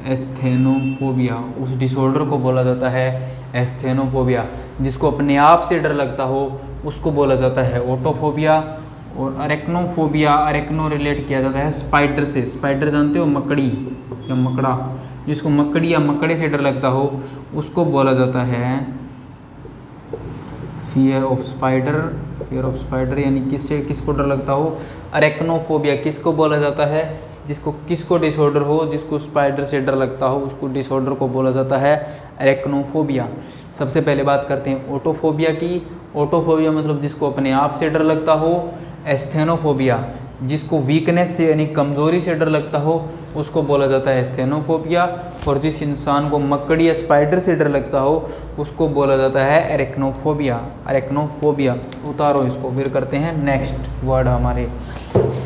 एस्थेनोफोबिया। उस डिसऑर्डर को बोला जाता है एस्थेनोफोबिया। जिसको अपने आप से डर लगता हो उसको बोला जाता है ओटोफोबिया। और अरेक्नोफोबिया, अरेक्नो रिलेट किया जाता है स्पाइडर से। स्पाइडर जानते हो, मकड़ी या मकड़ा। जिसको मकड़ी या मकड़े से डर लगता हो उसको बोला जाता है फियर ऑफ स्पाइडर, यानी किसको डर लगता हो, अरेक्नोफोबिया। किसको बोला जाता है, किसको डिसऑर्डर हो, जिसको स्पाइडर से डर लगता हो उसको डिसऑर्डर को बोला जाता है अरेक्नोफोबिया। सबसे पहले बात करते हैं ओटोफोबिया की। ओटोफोबिया मतलब जिसको अपने आप से डर लगता हो। एस्थेनोफोबिया जिसको वीकनेस से यानी कमज़ोरी से डर लगता हो उसको बोला जाता है एस्थेनोफोबिया। और जिस इंसान को मकड़ी या स्पाइडर से डर लगता हो उसको बोला जाता है अरेक्नोफोबिया। उतारो इसको, फिर करते हैं नेक्स्ट वर्ड हमारे।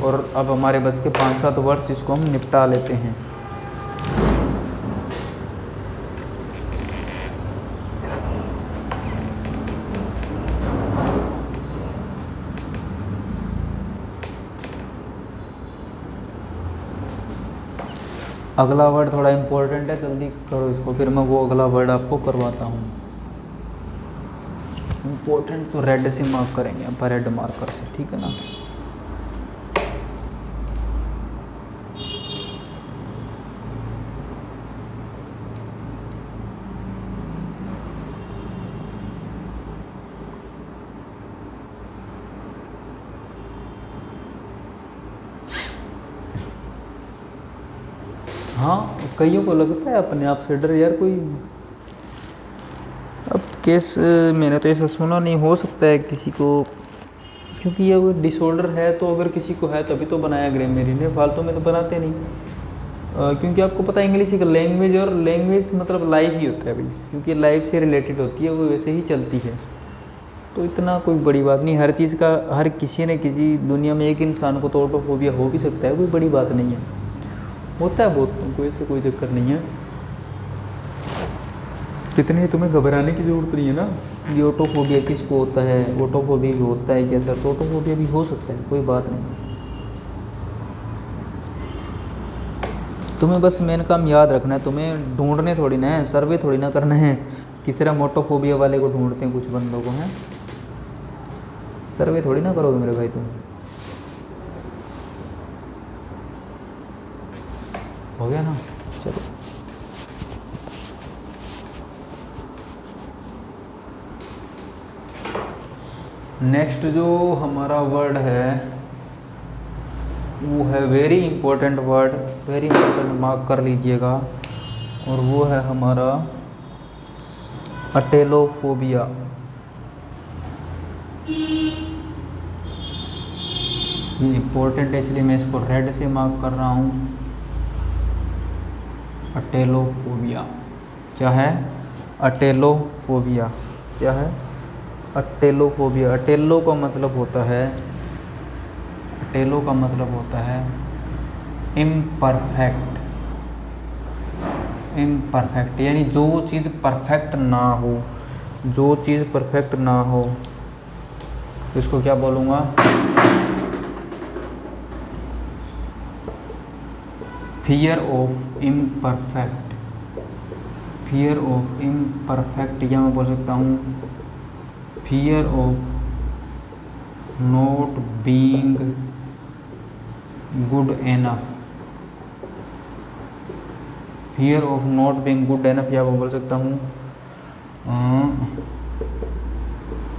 और अब हमारे बस के 5-7 वर्ड्स, इसको हम निपटा लेते हैं। अगला वर्ड थोड़ा इम्पोर्टेंट है, जल्दी करो इसको, फिर मैं वो अगला वर्ड आपको करवाता हूँ। इम्पोर्टेंट तो रेड से मार्क करेंगे अपन, रेड मार्कर से, ठीक है ना। हाँ, कईयों को लगता है अपने आप से डर यार, कोई अब केस मैंने तो ऐसा सुना नहीं, हो सकता है किसी को, क्योंकि ये वो डिसऑर्डर है, तो अगर किसी को है तभी तो बनाया ग्रामरी ने, फालतू में तो बनाते नहीं। क्योंकि आपको पता है इंग्लिश एक लैंग्वेज, और लैंग्वेज मतलब लाइव ही होता है भाई, क्योंकि लाइव से रिलेटेड होती है, वो वैसे ही चलती है, तो इतना कोई बड़ी बात नहीं। हर चीज़ का, हर किसी ने किसी दुनिया में एक इंसान को तो ऑटोफोबिया हो भी सकता है, कोई बड़ी बात नहीं है, होता है बहुत, कोई ऐसे कोई चक्कर नहीं है। कितने तुम्हें घबराने की ज़रूरत नहीं है ना। ये ऑटोफोबिया किसको होता है, ऑटोफोबिया भी होता है क्या सर, तो ऑटोफोबिया भी हो सकता है, कोई बात नहीं। तुम्हें बस मेन काम याद रखना है, तुम्हें ढूंढने थोड़ी ना है, सर्वे थोड़ी ना करना है कि सिर्फ ऑटोफोबिया वाले को ढूंढते हैं कुछ बंदों को, हैं सर्वे थोड़ी ना करोगे मेरे भाई तुम। हो गया ना, चलो। नेक्स्ट जो हमारा वर्ड है वो है very important word, very important, mark कर लीजिएगा, और वो है हमारा अटेलोफोबिया। ये इंपॉर्टेंट है इसलिए मैं इसको रेड से मार्क कर रहा हूँ। अटेलोफोबिया क्या है, अटेलोफोबिया क्या है, अटेलोफोबिया। अटेलो का मतलब होता है, अटेलो का मतलब होता है इम्परफेक्ट, इम्परफेक्ट यानी जो चीज़ परफेक्ट ना हो, जो चीज़ परफेक्ट ना हो, इसको क्या बोलूँगा, fear of imperfect, fear of imperfect, या मैं बोल सकता हूँ fear of not being good enough, fear of not being good enough, या मैं बोल सकता हूँ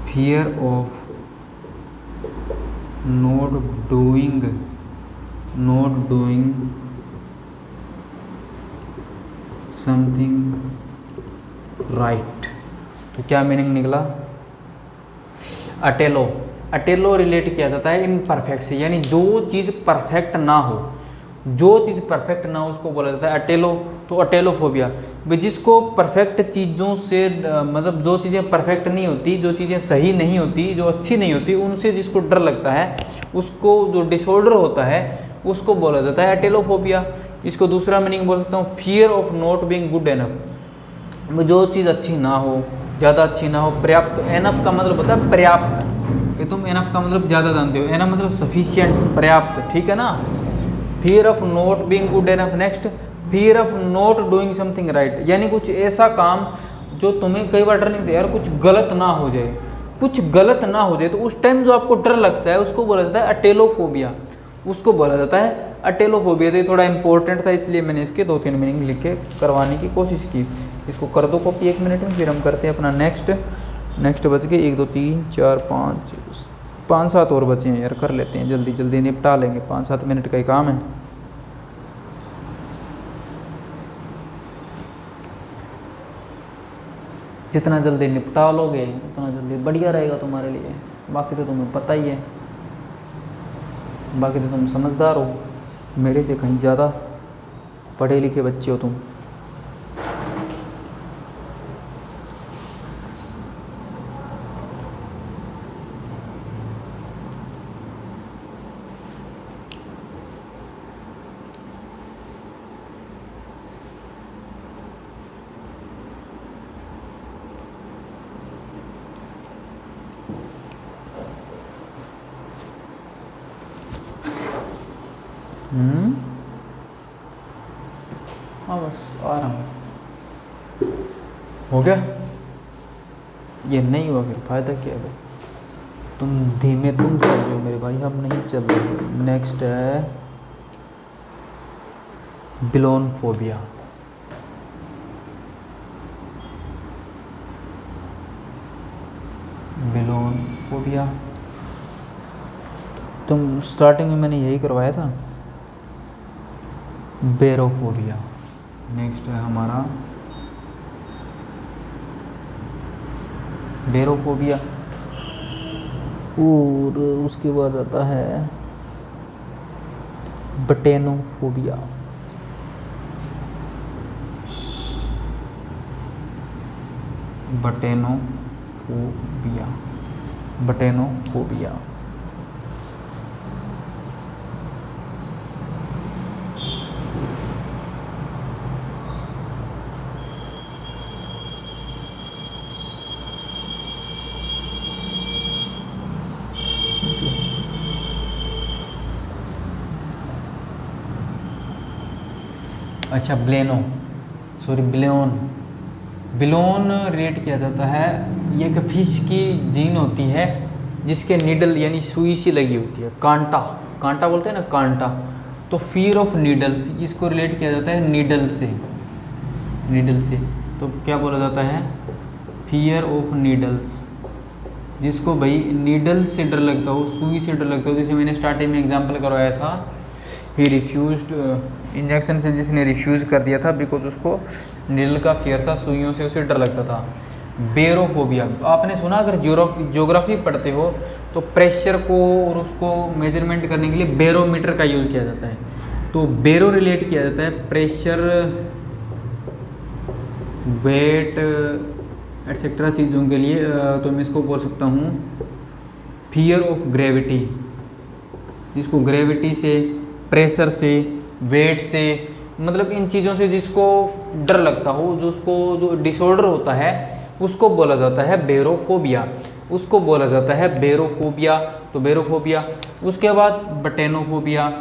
fear of not doing something right. तो क्या मीनिंग निकला, अटेलो, अटेलो रिलेट किया जाता है इम्परफेक्ट से, यानी जो चीज़ परफेक्ट ना हो, जो चीज़ परफेक्ट ना हो उसको बोला जाता है अटेलो। तो अटेलोफोबिया जिसको परफेक्ट चीज़ों से, मतलब जो चीज़ें परफेक्ट नहीं होती, जो चीज़ें सही नहीं होती, जो अच्छी नहीं होती, उनसे जिसको डर लगता है, उसको जो डिसऑर्डर होता है उसको बोला जाता है अटेलोफोबिया। इसको दूसरा मीनिंग बोल सकता हूँ fear of not being good enough, जो चीज़ अच्छी ना हो, ज़्यादा अच्छी ना हो, पर्याप्त। एनफ का मतलब होता है पर्याप्त, कि तुम एनफ का मतलब ज़्यादा जानते हो, एनफ मतलब सफिशिएंट, पर्याप्त, ठीक है ना। Fear of not being good enough. Next, fear of not doing something right, यानी कुछ ऐसा काम जो तुम्हें कई बार डर नहीं होता यार, कुछ गलत ना हो जाए, कुछ गलत ना हो जाए, तो उस टाइम जो आपको डर लगता है उसको बोला जाता है अटेलोफोबिया, उसको बोला जाता है अटेलोफोबिया। तो ये थोड़ा इंपॉर्टेंट था, इसलिए मैंने इसके 2-3 मीनिंग लिख के करवाने की कोशिश की। इसको कर दो कॉपी 1 मिनट में, फिर हम करते हैं अपना नेक्स्ट बच गए 1 2 3 4 5 7 और बचे हैं यार, कर लेते हैं, जल्दी जल्दी निपटा लेंगे, 5-7 मिनट का ही काम है। जितना जल्दी निपटा लोगे उतना जल्दी बढ़िया रहेगा तुम्हारे लिए। बाकी तो तुम्हें पता ही है, बाकी तो तुम समझदार हो, मेरे से कहीं ज़्यादा पढ़े लिखे बच्चे हो तुम। बस आ रहा हूँ। हो गया? ये नहीं हुआ फिर फ़ायदा क्या है? तुम धीमे तुम चल रहे हो मेरे भाई, हम नहीं चल रहे। नेक्स्ट है बिलोन फोबिया। बिलोन फोबिया तुम स्टार्टिंग में मैंने यही करवाया था। बेरोफोबिया नेक्स्ट है हमारा बेरोफोबिया, और उसके बाद आता है बटेनोफोबिया। बटेनोफोबिया बटेनोफोबिया अच्छा बिलोन रिलेट किया जाता है। ये एक फिश की जीन होती है जिसके नीडल यानी सुई सी लगी होती है, कांटा बोलते हैं ना, कांटा। तो फियर ऑफ नीडल्स, इसको रिलेट किया जाता है नीडल से। तो क्या बोला जाता है? फियर ऑफ नीडल्स, जिसको भाई नीडल से डर लगता हो, सुई से डर लगता हो। जैसे मैंने स्टार्टिंग में एग्जांपल करवाया था, ही रिफ्यूज्ड इंजेक्शन से, जिसने रिफ्यूज़ कर दिया था बिकॉज उसको नीडल का फियर था, सुइयों से उसे डर लगता था। बेरोफोबिया आपने सुना, अगर ज्योग्राफी पढ़ते हो तो प्रेशर को और उसको मेजरमेंट करने के लिए बेरोमीटर का यूज़ किया जाता है। तो बेरो रिलेट किया जाता है प्रेशर, वेट एटसेट्रा चीज़ों के लिए। तो मैं इसको बोल सकता हूँ फियर ऑफ ग्रेविटी, जिसको ग्रेविटी से, प्रेशर से, वेट से, मतलब इन चीज़ों से जिसको डर लगता हो, जो डिसऑर्डर होता है उसको बोला जाता है बेरोफोबिया। तो बेरोफोबिया। उसके बाद बटेनोफोबिया।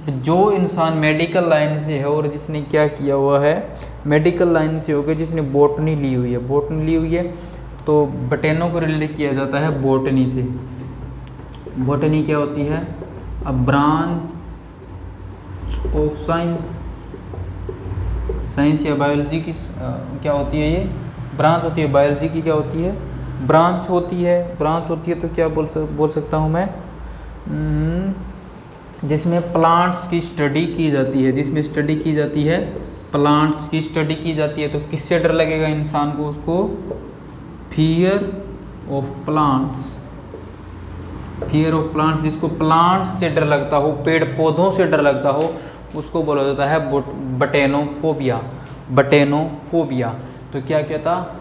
जो इंसान मेडिकल लाइन से है और जिसने क्या किया हुआ है, मेडिकल लाइन से हो गया, जिसने बॉटनी ली हुई है, तो बटेनो को रिलेट किया जाता है बॉटनी से। बॉटनी क्या होती है? अ ब्रांच ऑफ साइंस या बायोलॉजी की क्या होती है? ये ब्रांच होती है बायोलॉजी की। क्या होती है? ब्रांच होती है। तो क्या बोल सकता हूँ मैं? जिसमें प्लांट्स की स्टडी की जाती है, प्लांट्स की स्टडी की जाती है। तो किससे डर लगेगा इंसान को? उसको फियर ऑफ प्लांट्स, जिसको प्लांट्स से डर लगता हो, पेड़ पौधों से डर लगता हो, उसको बोला जाता है बटेनोफोबिया। तो क्या था?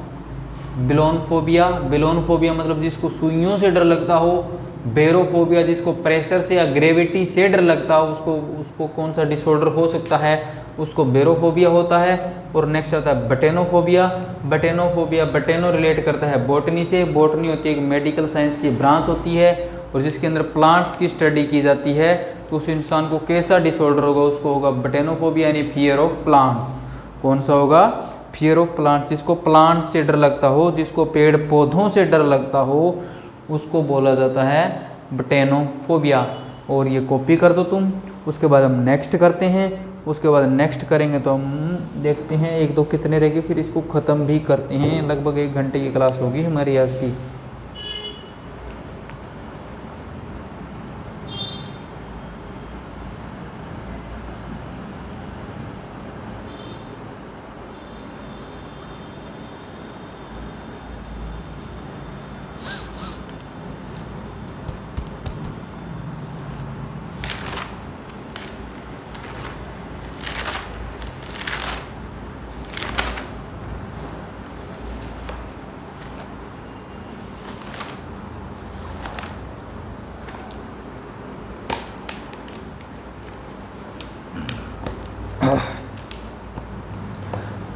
बिलोनफोबिया मतलब जिसको सुइयों से डर लगता हो। बेरोफोबिया जिसको प्रेशर से या ग्रेविटी से डर लगता हो, उसको कौन सा डिसऑर्डर हो सकता है, उसको बेरोफोबिया होता है। और नेक्स्ट आता है बटेनो रिलेट करता है बॉटनी से। बॉटनी होती है एक मेडिकल साइंस की ब्रांच होती है, और जिसके अंदर प्लांट्स की स्टडी की जाती है। तो उस इंसान को कैसा डिसऑर्डर होगा? उसको होगा बटेनोफोबिया यानी फियर ऑफ प्लांट्स। कौन सा होगा? Fear of plants. जिसको प्लांट्स से डर लगता हो, जिसको पेड़ पौधों से डर लगता हो, उसको बोला जाता है बटेनोफोबिया। और ये कॉपी कर दो तुम। उसके बाद हम नेक्स्ट करते हैं। उसके बाद नेक्स्ट करेंगे तो हम देखते हैं 1-2 कितने रहेंगे, फिर इसको ख़त्म भी करते हैं। लगभग 1 घंटे की क्लास होगी हमारी आज की।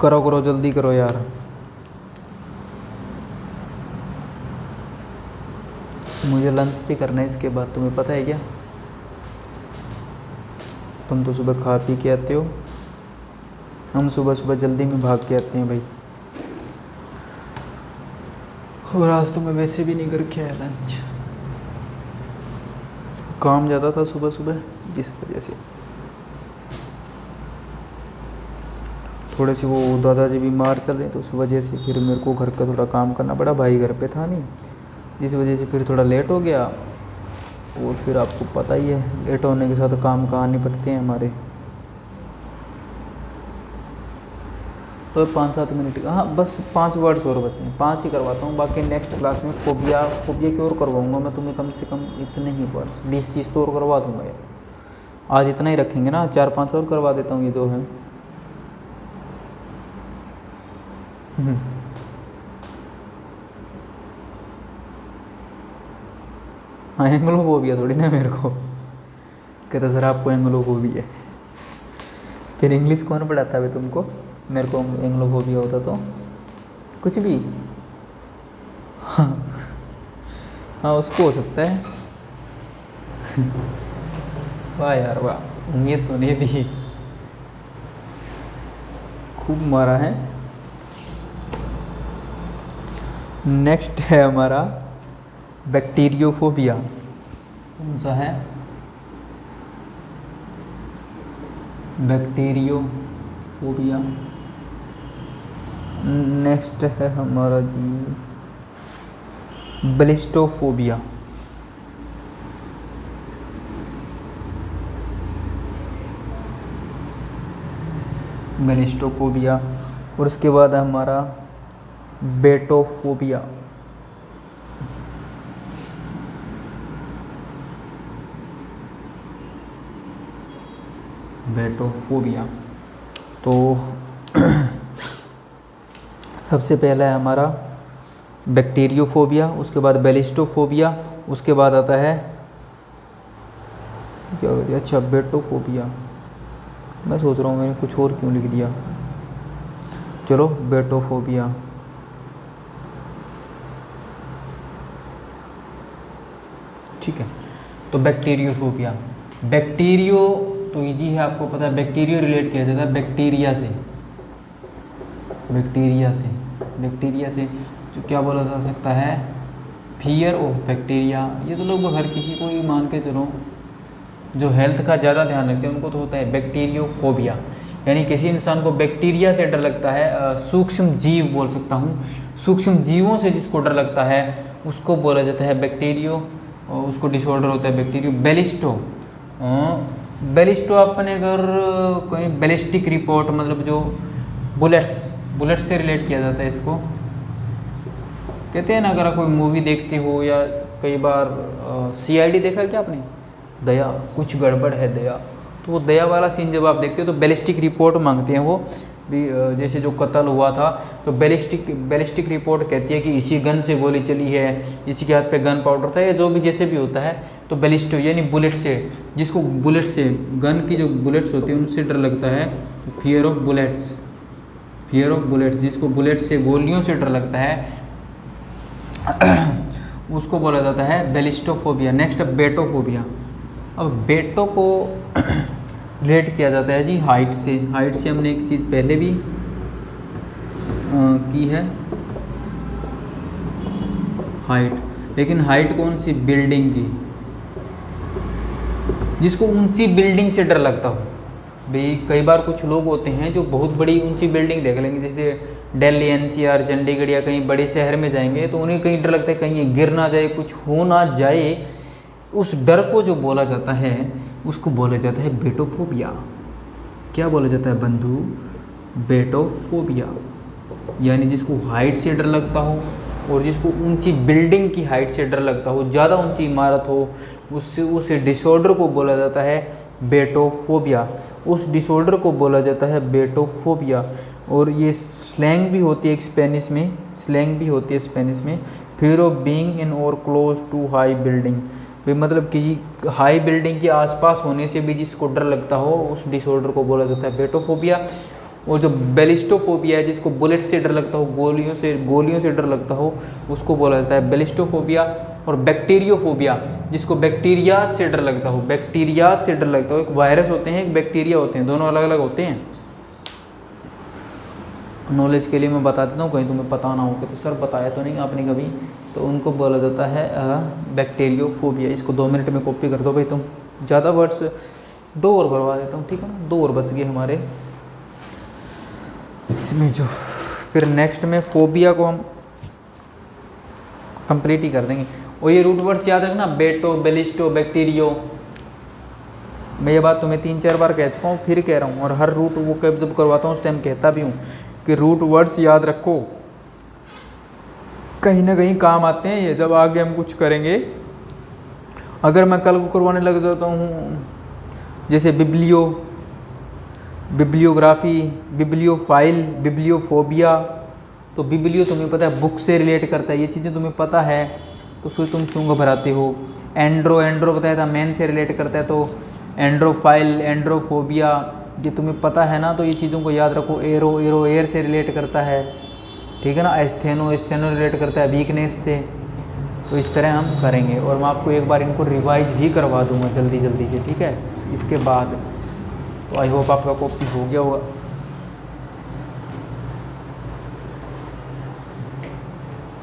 करो जल्दी करो यार। मुझे लंच भी करना है इसके बाद, तुम्हें पता है क्या? तुम तो सुबह खा पी के आते हो। हम सुबह सुबह जल्दी में भाग के आते हैं भाई। और आज तो मैं वैसे भी नहीं करके आया लंच, काम ज़्यादा था सुबह सुबह, जिस वजह से थोड़े से वो दादाजी बीमार चल रहे तो उस वजह से फिर मेरे को घर का थोड़ा काम करना पड़ा, भाई घर पे था नहीं, जिस वजह से फिर थोड़ा लेट हो गया। और फिर आपको पता ही है लेट होने के साथ काम कहाँ निपटते हैं हमारे। तो 5-7 मिनट, हाँ बस 5 वर्ड्स और बचे हैं, 5 ही करवाता हूँ, बाकी नेक्स्ट क्लास में फोबिया की और करवाऊँगा मैं तुम्हें, कम से कम इतने ही वर्ड्स 20-30 तो और करवा दूँगा यार। आज इतना ही रखेंगे ना, 4-5 और करवा देता हूँ ये जो है। हाँ एंग्लोफोबिया थोड़ी ना मेरे को कहता सर आपको एंग्लोफोबिया है, फिर इंग्लिश कौन पढ़ाता है तुमको? मेरे को एंग्लोफोबिया होता तो कुछ भी हाँ उसको हो सकता है। वाह यार वाह, उम्मीद तो नहीं थी, खूब मारा है। नेक्स्ट है हमारा बैक्टीरियोफोबिया। कौन सा है? बैक्टीरियोफोबिया। नेक्स्ट है हमारा जी ब्लिस्टोफोबिया। ब्लिस्टोफोबिया। और उसके बाद है हमारा बेटोफोबिया। बेटोफोबिया। तो सबसे पहला है हमारा बैक्टीरियोफोबिया, उसके बाद बेलिस्टोफोबिया, उसके बाद आता है क्या, अच्छा बेटोफोबिया। मैं सोच रहा हूँ मैंने कुछ और क्यों लिख दिया, चलो बेटोफोबिया। ठीक है, तो बैक्टीरियोफोबिया। बैक्टीरियो तो इजी है, आपको पता है बैक्टीरियो रिलेट किया जाता है बैक्टीरिया से। बैक्टीरिया से जो क्या बोला जा सकता है, फियर ऑफ बैक्टीरिया। ये तो लोग हर किसी को ही मान के चलो, जो हेल्थ का ज़्यादा ध्यान रखते हैं उनको तो होता है बैक्टीरियोफोबिया, यानी किसी इंसान को बैक्टीरिया से डर लगता है। सूक्ष्म जीव बोल सकता हूँ, सूक्ष्म जीवों से जिसको डर लगता है उसको बोला जाता है बैक्टीरियो, उसको डिसऑर्डर होता है बैक्टीरियो। बैलिस्टो अपने अगर कहीं बैलिस्टिक रिपोर्ट, मतलब जो बुलेट्स से रिलेट किया जाता है इसको। कहते हैं ना, अगर कोई मूवी देखते हो या कई बार CID देखा क्या आपने, दया कुछ गड़बड़ है दया, तो वो दया वाला सीन जब आप देखते हो तो बैलिस्टिक रिपोर्ट मांगते हैं वो भी। जैसे जो कत्ल हुआ था तो बैलिस्टिक रिपोर्ट कहती है कि इसी गन से गोली चली है, इसी के हाथ पे गन पाउडर था, या जो भी जैसे भी होता है। तो बैलिस्टो यानी बुलेट से, जिसको बुलेट से, गन की जो बुलेट्स होती है उनसे डर लगता है, तो फियर ऑफ बुलेट्स, जिसको बुलेट से, गोलियों से डर लगता है उसको बोला जाता है बैलिस्टोफोबिया। नेक्स्ट बेटोफोबिया। अब बेटो को रिलेट किया जाता है जी हाइट से हमने एक चीज़ पहले भी की है, हाइट। लेकिन हाइट कौन सी, बिल्डिंग की, जिसको ऊंची बिल्डिंग से डर लगता हो। भाई कई बार कुछ लोग होते हैं जो बहुत बड़ी ऊंची बिल्डिंग देख लेंगे, जैसे दिल्ली NCR चंडीगढ़ या कहीं बड़े शहर में जाएंगे तो उन्हें कहीं डर लगता है कहीं ये गिर ना जाए, कुछ हो ना जाए। उस डर को जो बोला जाता है उसको बोला जाता है बेटोफोबिया। क्या बोला जाता है बंधु, बेटोफोबिया। यानी जिसको हाइट से डर लगता हो और जिसको ऊंची बिल्डिंग की हाइट से डर लगता हो, ज़्यादा ऊंची इमारत हो, उससे उस डिसऑर्डर को बोला जाता है बेटोफोबिया। उस डिसऑर्डर को बोला जाता है बेटोफोबिया। और ये स्लैंग भी होती है स्पेनिश में, फियर ऑफ बीइंग इन और क्लोज टू हाई बिल्डिंग। भी मतलब किसी हाई बिल्डिंग के आसपास होने से भी जिसको डर लगता हो उस डिसऑर्डर को बोला जाता है बेटोफोबिया। और जो बेलिस्टोफोबिया है, जिसको बुलेट से डर लगता हो, गोलियों से डर लगता हो, उसको बोला जाता है बेलिस्टोफोबिया। और बैक्टीरियोफोबिया, जिसको बैक्टीरिया से डर लगता हो, एक वायरस होते हैं, एक बैक्टीरिया होते हैं, दोनों अलग अलग होते हैं। नॉलेज के लिए मैं बता देता हूँ, कहीं तुम्हें पता ना हो कि तो सर बताया तो नहीं आपने कभी। तो उनको बोला जाता है बैक्टीरियोफोबिया। इसको 2 मिनट में कॉपी कर दो भाई तुम, ज़्यादा वर्ड्स 2 और भरवा देता हूँ, ठीक है ना, 2 और बच गए हमारे इसमें जो। फिर नेक्स्ट में फोबिया को हम कंप्लीट ही कर देंगे। और ये रूट वर्ड्स याद रखना, बेटो, बेलिस्टो, बैक्टीरियो। मैं ये बात तुम्हें 3-4 बार कह चुका हूँ, फिर कह रहा हूँ, और हर रूट वो कैब जब करवाता हूँ उस टाइम कहता भी हूँ कि रूट वर्ड्स याद रखो, कहीं ना कहीं काम आते हैं ये जब आगे हम कुछ करेंगे। अगर मैं कल को करवाने लग जाता हूँ जैसे बिब्लियो, बिब्लियोग्राफी, बिब्लियोफाइल, बिब्लियोफोबिया, तो बिब्लियो तुम्हें पता है बुक से रिलेट करता है, ये चीज़ें तुम्हें पता है, तो फिर तुम क्यों घबराते हो। एंड्रो, एंड्रो बताया था मैन से रिलेट करता है, तो एंड्रोफाइल, एंड्रोफोबिया, ये तुम्हें पता है ना, तो ये चीज़ों को याद रखो। एरो, एरो एयर से रिलेट करता है, ठीक है ना। एस्थेनो, एस्थेनो रिलेट करता है वीकनेस से। तो इस तरह हम करेंगे, और मैं आपको एक बार इनको रिवाइज भी करवा दूंगा जल्दी जल्दी से, ठीक है, इसके बाद। तो आई होप आपका कॉपी हो गया होगा।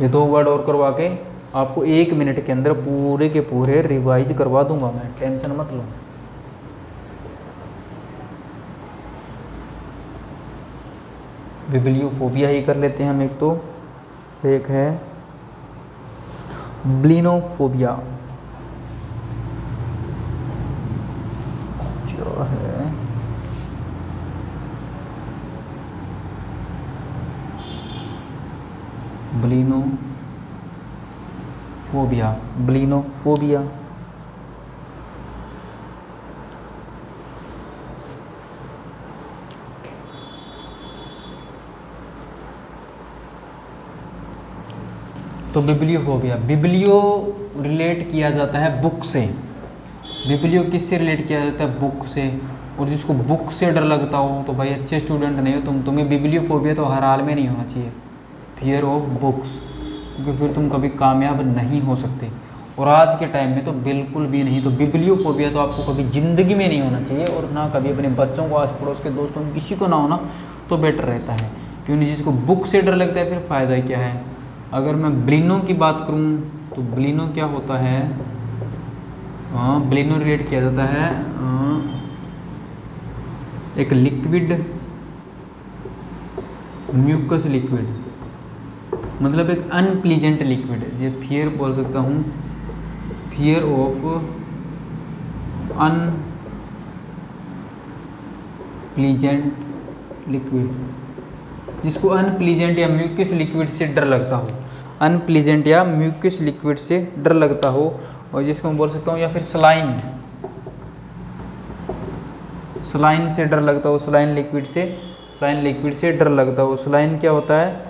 ये 2 वर्ड और करवा के आपको 1 मिनट के अंदर पूरे के पूरे रिवाइज करवा दूंगा मैं, टेंशन मत लो। बिब्लियोफोबिया ही कर लेते हैं हम एक तो, एक है ब्लिनोफोबिया जो है ब्लिनोफोबिया, ब्लिनोफोबिया। तो बिब्लियोफोबिया, बिब्लियो रिलेट किया जाता है बुक से। बिब्लियो किससे रिलेट किया जाता है? बुक से। और जिसको बुक से डर लगता हो तो भाई अच्छे स्टूडेंट नहीं हो तुम, तुम्हें बिब्लियोफोबिया तो हर हाल में नहीं होना चाहिए, फियर ऑफ बुक्स, क्योंकि फिर तुम कभी कामयाब नहीं हो सकते, और आज के टाइम में तो बिल्कुल भी नहीं। तो बिब्लियोफोबिया तो आपको कभी ज़िंदगी में नहीं होना चाहिए, और ना कभी अपने बच्चों को, आस पड़ोस के दोस्तों में किसी को ना होना तो बेटर रहता है, क्योंकि जिसको बुक से डर लगता है फिर फ़ायदा क्या है। अगर मैं ब्लिनो की बात करूं तो ब्लिनो क्या होता है, ब्लिनो रिलेट किया जाता है एक लिक्विड, म्यूकस लिक्विड, मतलब एक अनप्लीजेंट लिक्विड, ये फियर बोल सकता हूँ, फियर ऑफ अनप्लीजेंट लिक्विड, जिसको अनप्लीजेंट या म्यूकस लिक्विड से डर लगता हो, अनप्लीजेंट या म्यूकस लिक्विड से डर लगता हो, और जिसको मैं बोल सकता हूँ, या फिर सलाइन, सलाइन से डर लगता हो, सलाइन लिक्विड से, सलाइन लिक्विड से डर लगता हो। सलाइन क्या होता है?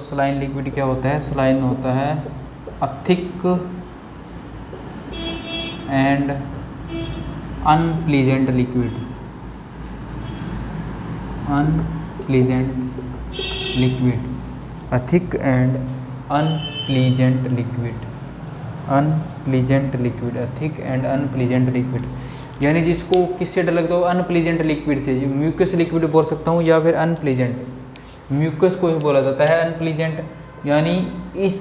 सलाइन लिक्विड क्या होता है? सलाइन होता है a thick and unpleasant liquid, unpleasant liquid, a thick and unpleasant liquid, unpleasant liquid, a thick and unpleasant liquid, यानी जिसको किससे डर लगता हो? अनप्लीजेंट लिक्विड से। जो म्यूकस लिक्विड बोल सकता हूँ, या फिर अनप्लीजेंट, म्यूकस को ही बोला जाता है अनप्लीजेंट, यानी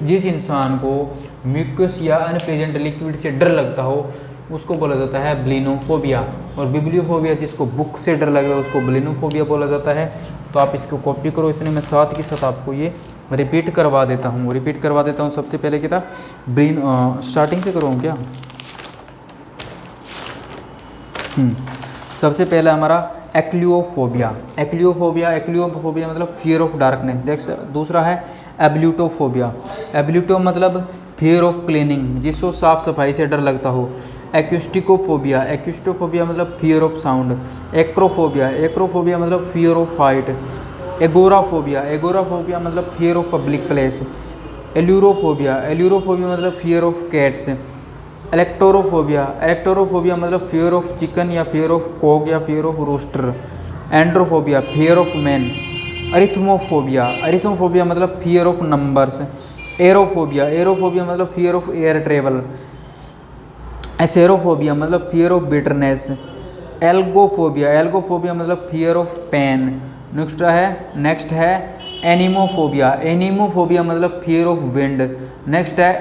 जिस इंसान को म्यूकस या अनप्लीजेंट लिक्विड से डर लगता हो उसको बोला जाता है ब्लिनोफोबिया। और बिब्लियोफोबिया जिसको बुक से डर लगता है उसको ब्लिनोफोबिया बोला जाता है। तो आप इसको कॉपी करो, इतने में साथ के साथ आपको ये रिपीट करवा देता हूँ, रिपीट करवा देता हूँ। सबसे पहले क्या था? स्टार्टिंग से करूँ क्या? सबसे पहला हमारा एक्लियोफोबिया, एक्लियोफोबिया, एक्लियोफोबिया मतलब फियर ऑफ डार्कनेस। देख, दूसरा है एब्ल्यूटोफोबिया, एब्ल्यूटो मतलब फियर ऑफ क्लीनिंग, जिसको साफ सफाई से डर लगता हो। एक्यूस्टिकोफोबिया, एक्यूस्टोफोबिया मतलब fear of sound. Acrophobia, acrophobia मतलब fear of height. Agoraphobia, agoraphobia मतलब fear of public place. Ailurophobia, ailurophobia मतलब fear of cats. Alektorophobia, alektorophobia मतलब फियर ऑफ चिकन या फियर ऑफ कॉक या fear of rooster. Androphobia, fear of man. Arithmophobia, arithmophobia मतलब fear of numbers. Aerophobia, aerophobia मतलब fear of air travel. Acerophobia मतलब fear of bitterness. Algophobia, algophobia मतलब fear of pain. Next है एनिमोफोबिया। एनिमोफोबिया मतलब fear of wind. Next है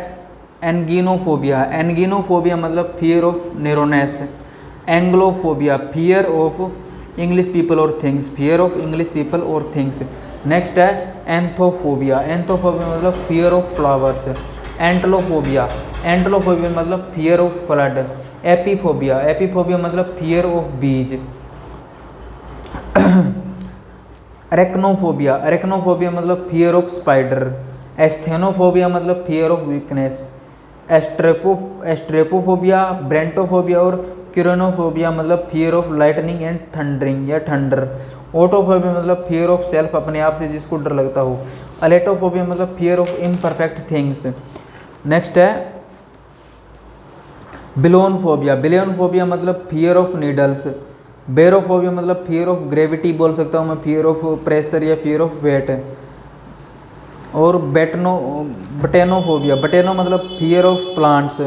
anginophobia. Anginophobia मतलब fear of narrowness. Anglophobia fear of English people और things. Fear of English people और things. Next है anthophobia. Anthophobia मतलब fear of flowers. Antlophobia. Antlophobia मतलब fear of flood. Apiphobia. Apiphobia मतलब fear of बीज। अरेक्नोफोबिया। अरेक्नोफोबिया मतलब fear of spider. Asthenophobia मतलब fear of weakness. Astraphobia, brontophobia और क्यूरोनोफोबिया मतलब fear of lightning and thundering या थंडर। ओटोफोबिया मतलब फियर ऑफ सेल्फ, अपने आप से जिसको डर लगता हो। अलेटोफोबिया मतलब fear of imperfect things. Next है बिलोनफोबिया। बिलोनफोबिया मतलब फियर ऑफ नीडल्स। बेरोफोबिया मतलब फियर ऑफ ग्रेविटी बोल सकता हूँ मैं, फियर ऑफ प्रेशर या फियर ऑफ वेट। और बटेनोफोबिया। बटेनो मतलब फियर ऑफ प्लांट्स।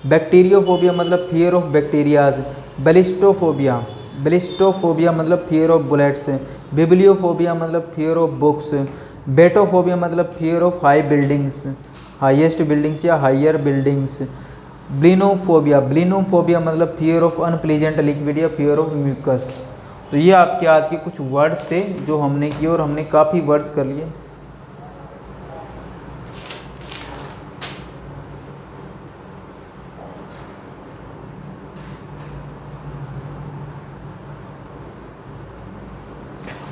बैक्टीरियोफोबिया मतलब फियर ऑफ बैक्टीरियाज। बेलिस्टोफोबिया। बेलिस्टोफोबिया मतलब फियर ऑफ बुलेट्स। बिब्लियोफोबिया मतलब फियर ऑफ बुक्स। बेटोफोबिया मतलब fear of high buildings, highest buildings या हायर बिल्डिंग्स। ब्लिनोफोबिया। ब्लिनोफोबिया मतलब फियर ऑफ अनप्लीजेंट लिक्विड या फियर ऑफ म्यूकस। तो ये आपके आज के कुछ वर्ड्स थे जो हमने किए और हमने काफ़ी वर्ड्स कर लिए।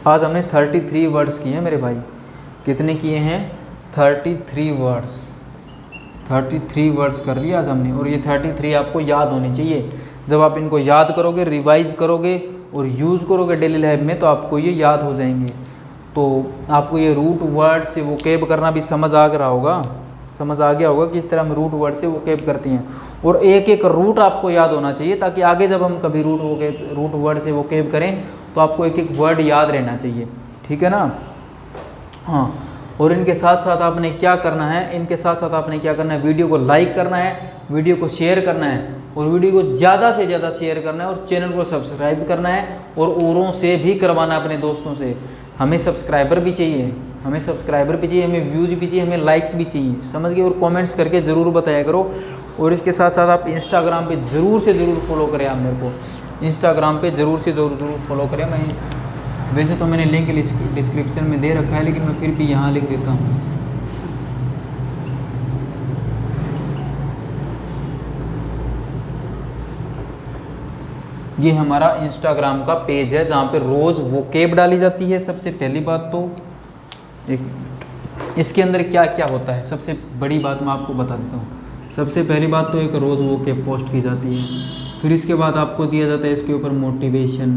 आज हमने 33 वर्ड्स किए हैं मेरे भाई। कितने किए हैं? 33 वर्ड्स। 33 वर्ड्स कर लिए आज हमने, और ये 33 आपको याद होने चाहिए। जब आप इनको याद करोगे, रिवाइज करोगे और यूज़ करोगे डेली लाइफ में, तो आपको ये याद हो जाएंगे। तो आपको ये रूट वर्ड से वोकेब करना भी समझ आ गया होगा, समझ आ गया होगा किस तरह हम रूट वर्ड से वोकेब करते हैं। और एक एक रूट आपको याद होना चाहिए, ताकि आगे जब हम कभी रूट वर्ड से वोकेब करें तो आपको एक एक वर्ड याद रहना चाहिए, ठीक है ना। हाँ, और इनके साथ साथ आपने क्या करना है, इनके साथ साथ आपने क्या करना है, वीडियो को लाइक करना है, वीडियो को शेयर करना है, और वीडियो को ज़्यादा से ज़्यादा शेयर करना है, और चैनल को सब्सक्राइब करना है, और औरों से भी करवाना है, अपने दोस्तों से। हमें सब्सक्राइबर भी चाहिए, हमें सब्सक्राइबर भी चाहिए, हमें व्यूज भी चाहिए, हमें लाइक्स भी चाहिए, समझ गए। और कमेंट्स करके ज़रूर बताया करो। और इसके साथ साथ आप इंस्टाग्राम पे ज़रूर से ज़रूर फॉलो करें। आप मेरे को इंस्टाग्राम पे ज़रूर से ज़रूर फॉलो करें। मैं वैसे तो मैंने लिंक डिस्क्रिप्शन में दे रखा है, लेकिन मैं फिर भी यहाँ लिख देता हूँ। ये हमारा इंस्टाग्राम का पेज है, जहाँ पे रोज़ वोकेब डाली जाती है। सबसे पहली बात तो इसके अंदर क्या क्या होता है, सबसे बड़ी बात मैं आपको बता देता हूँ। सबसे पहली बात तो एक रोज़ वोकेब पोस्ट की जाती है। फिर इसके बाद आपको दिया जाता है इसके ऊपर मोटिवेशन,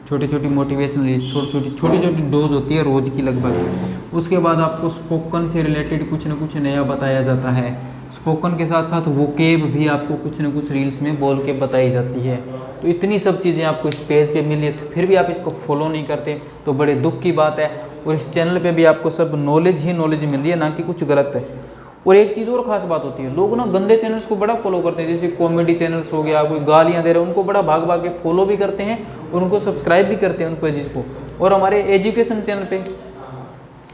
छोटी छोटी मोटिवेशन, छोटी डोज होती है रोज़ की लगभग। उसके बाद आपको स्पोकन से रिलेटेड कुछ ना कुछ नया बताया जाता है। स्पोकन के साथ साथ वोकेब भी आपको कुछ ना कुछ रील्स में बोल के बताई जाती है। तो इतनी सब चीज़ें आपको इस पेज पे मिली है, तो फिर भी आप इसको फॉलो नहीं करते तो बड़े दुख की बात है। और इस चैनल पे भी आपको सब नॉलेज ही नॉलेज मिल रही है, ना कि कुछ गलत है। और एक चीज़ और ख़ास बात होती है, लोग ना गंदे चैनल्स को बड़ा फॉलो करते हैं, जैसे कॉमेडी चैनल्स हो गया, कोई गालियाँ दे रहे हैं, उनको बड़ा भाग भाग के फॉलो भी करते हैं, और उनको सब्सक्राइब भी करते हैं उन पेजेस को। और हमारे एजुकेशन चैनल पे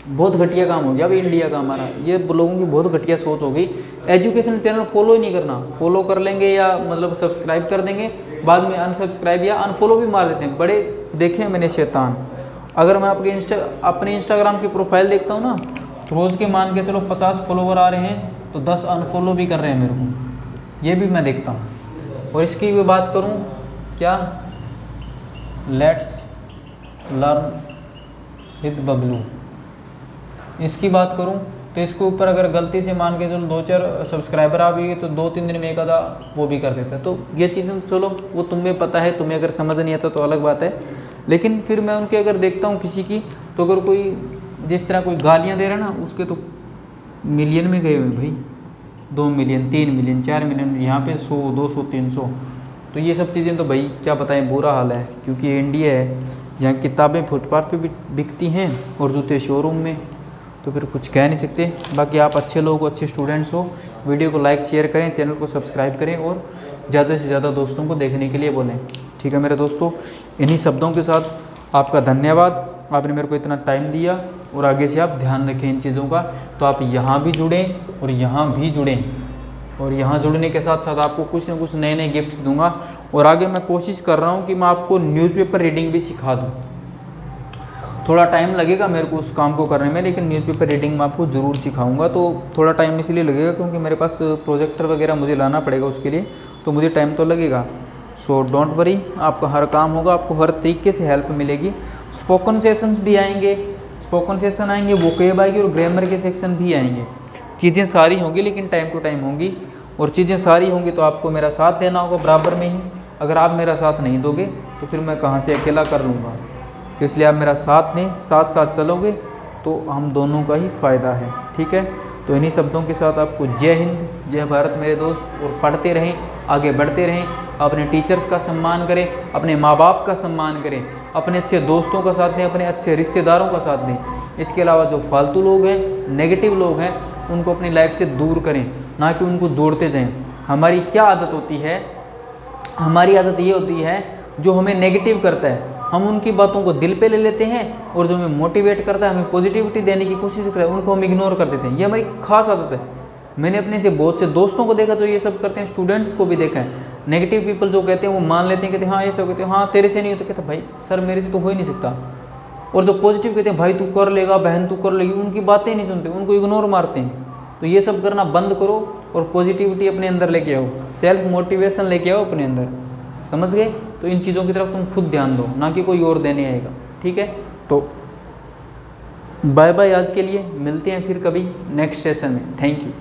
बहुत घटिया काम हो गया अभी इंडिया का हमारा, ये लोगों की बहुत घटिया सोच हो गई। एजुकेशन चैनल फॉलो ही नहीं करना, फॉलो कर लेंगे या मतलब सब्सक्राइब कर देंगे, बाद में अनसब्सक्राइब या अनफॉलो भी मार देते हैं। बड़े देखे हैं मैंने शैतान। अगर मैं अपने इंस्टाग्राम की प्रोफाइल देखता हूँ ना, रोज़ के मान के चलो 50 फॉलोवर आ रहे हैं, तो 10 अनफॉलो भी कर रहे हैं मेरे को, ये भी मैं देखता हूँ। और इसकी भी बात करूँ, क्या लेट्स लर्न विद बबलू, इसकी बात करूं तो इसके ऊपर अगर गलती से मान के चलो 2-4 सब्सक्राइबर आ भी गए, तो 2-3 दिन में एक आधा वो भी कर देता है। तो ये चीज़ें चलो वो तुम्हें पता है, तुम्हें अगर समझ नहीं आता तो अलग बात है। लेकिन फिर मैं उनके अगर देखता हूँ किसी की, तो अगर कोई जिस तरह कोई गालियाँ दे रहा है ना, उसके तो मिलियन में गए हुए भाई, 2 मिलियन 3 मिलियन 4 मिलियन, यहाँ पे 100 200 300। तो ये सब चीज़ें तो भाई क्या बताएं, बुरा हाल है। क्योंकि ये इंडिया है, जहाँ किताबें फुटपाथ पे भी बिकती हैं और जूते शोरूम में, तो फिर कुछ कह नहीं सकते। बाकी आप अच्छे लोग हो, अच्छे स्टूडेंट्स हो, वीडियो को लाइक शेयर करें, चैनल को सब्सक्राइब करें, और ज़्यादा से ज़्यादा दोस्तों को देखने के लिए बोलें। ठीक है मेरे दोस्तों, इन्हीं शब्दों के साथ आपका धन्यवाद। आपने मेरे को इतना टाइम दिया और आगे से आप ध्यान रखें इन चीज़ों का। तो आप यहाँ भी जुड़ें और यहाँ भी जुड़ें, और यहाँ जुड़ने के साथ साथ आपको कुछ ना कुछ नए नए गिफ्ट्स दूंगा। और आगे मैं कोशिश कर रहा हूँ कि मैं आपको न्यूज़पेपर रीडिंग भी सिखा दूँ। थोड़ा टाइम लगेगा मेरे को उस काम को करने में, लेकिन न्यूज़पेपर रीडिंग मैं आपको ज़रूर सिखाऊंगा। तो थोड़ा टाइम इसलिए लगेगा क्योंकि मेरे पास प्रोजेक्टर वगैरह मुझे लाना पड़ेगा उसके लिए, तो मुझे टाइम तो लगेगा। सो डोंट वरी, आपका हर काम होगा, आपको हर तरीके से हेल्प मिलेगी। स्पोकन सेशंस भी आएंगे, स्पोकन सेशन आएंगे, वोकेब आएगी और ग्रामर के सेक्शन भी आएंगे। चीज़ें सारी होंगी लेकिन टाइम टू टाइम होंगी, और चीज़ें सारी होंगी तो आपको मेरा साथ देना होगा बराबर में ही। अगर आप मेरा साथ नहीं दोगे तो फिर मैं कहाँ से अकेला कर लूँगा। तो इसलिए आप मेरा साथ दें, साथ साथ चलोगे तो हम दोनों का ही फ़ायदा है, ठीक है। तो इन्हीं शब्दों के साथ आपको जय हिंद, जय भारत मेरे दोस्त। और पढ़ते रहें, आगे बढ़ते रहें, अपने टीचर्स का सम्मान करें, अपने माँ बाप का सम्मान करें, अपने अच्छे दोस्तों का साथ दें, अपने अच्छे रिश्तेदारों का साथ दें। इसके अलावा जो फालतू लोग हैं, नेगेटिव लोग हैं, उनको अपनी लाइफ से दूर करें, ना कि उनको जोड़ते जाएं। हमारी क्या आदत होती है, हमारी आदत ये होती है जो हमें नेगेटिव करता है हम उनकी बातों को दिल पे ले लेते हैं, और जो हमें मोटिवेट करता है, हमें पॉजिटिविटी देने की कोशिश करता है, उनको हम इग्नोर कर देते हैं। ये हमारी खास आदत है। मैंने अपने से बहुत से दोस्तों को देखा जो ये सब करते हैं, स्टूडेंट्स को भी देखा है। नेगेटिव पीपल जो कहते हैं वो मान लेते हैं, कहते हैं हाँ ये सब, कहते हैं हाँ तेरे से नहीं होता, कहते भाई सर मेरे से तो हो ही नहीं सकता। और जो पॉजिटिव कहते हैं भाई तू कर लेगा, बहन तू कर लेगी, उनकी बातें नहीं सुनते, उनको इग्नोर मारते हैं। तो ये सब करना बंद करो और पॉजिटिविटी अपने अंदर लेके आओ, सेल्फ मोटिवेशन लेके आओ अपने अंदर, समझ गए। तो इन चीज़ों की तरफ तुम खुद ध्यान दो, ना कि कोई और देने आएगा, ठीक है। तो बाय बाय आज के लिए, मिलते हैं फिर कभी नेक्स्ट सेशन में। Thank you.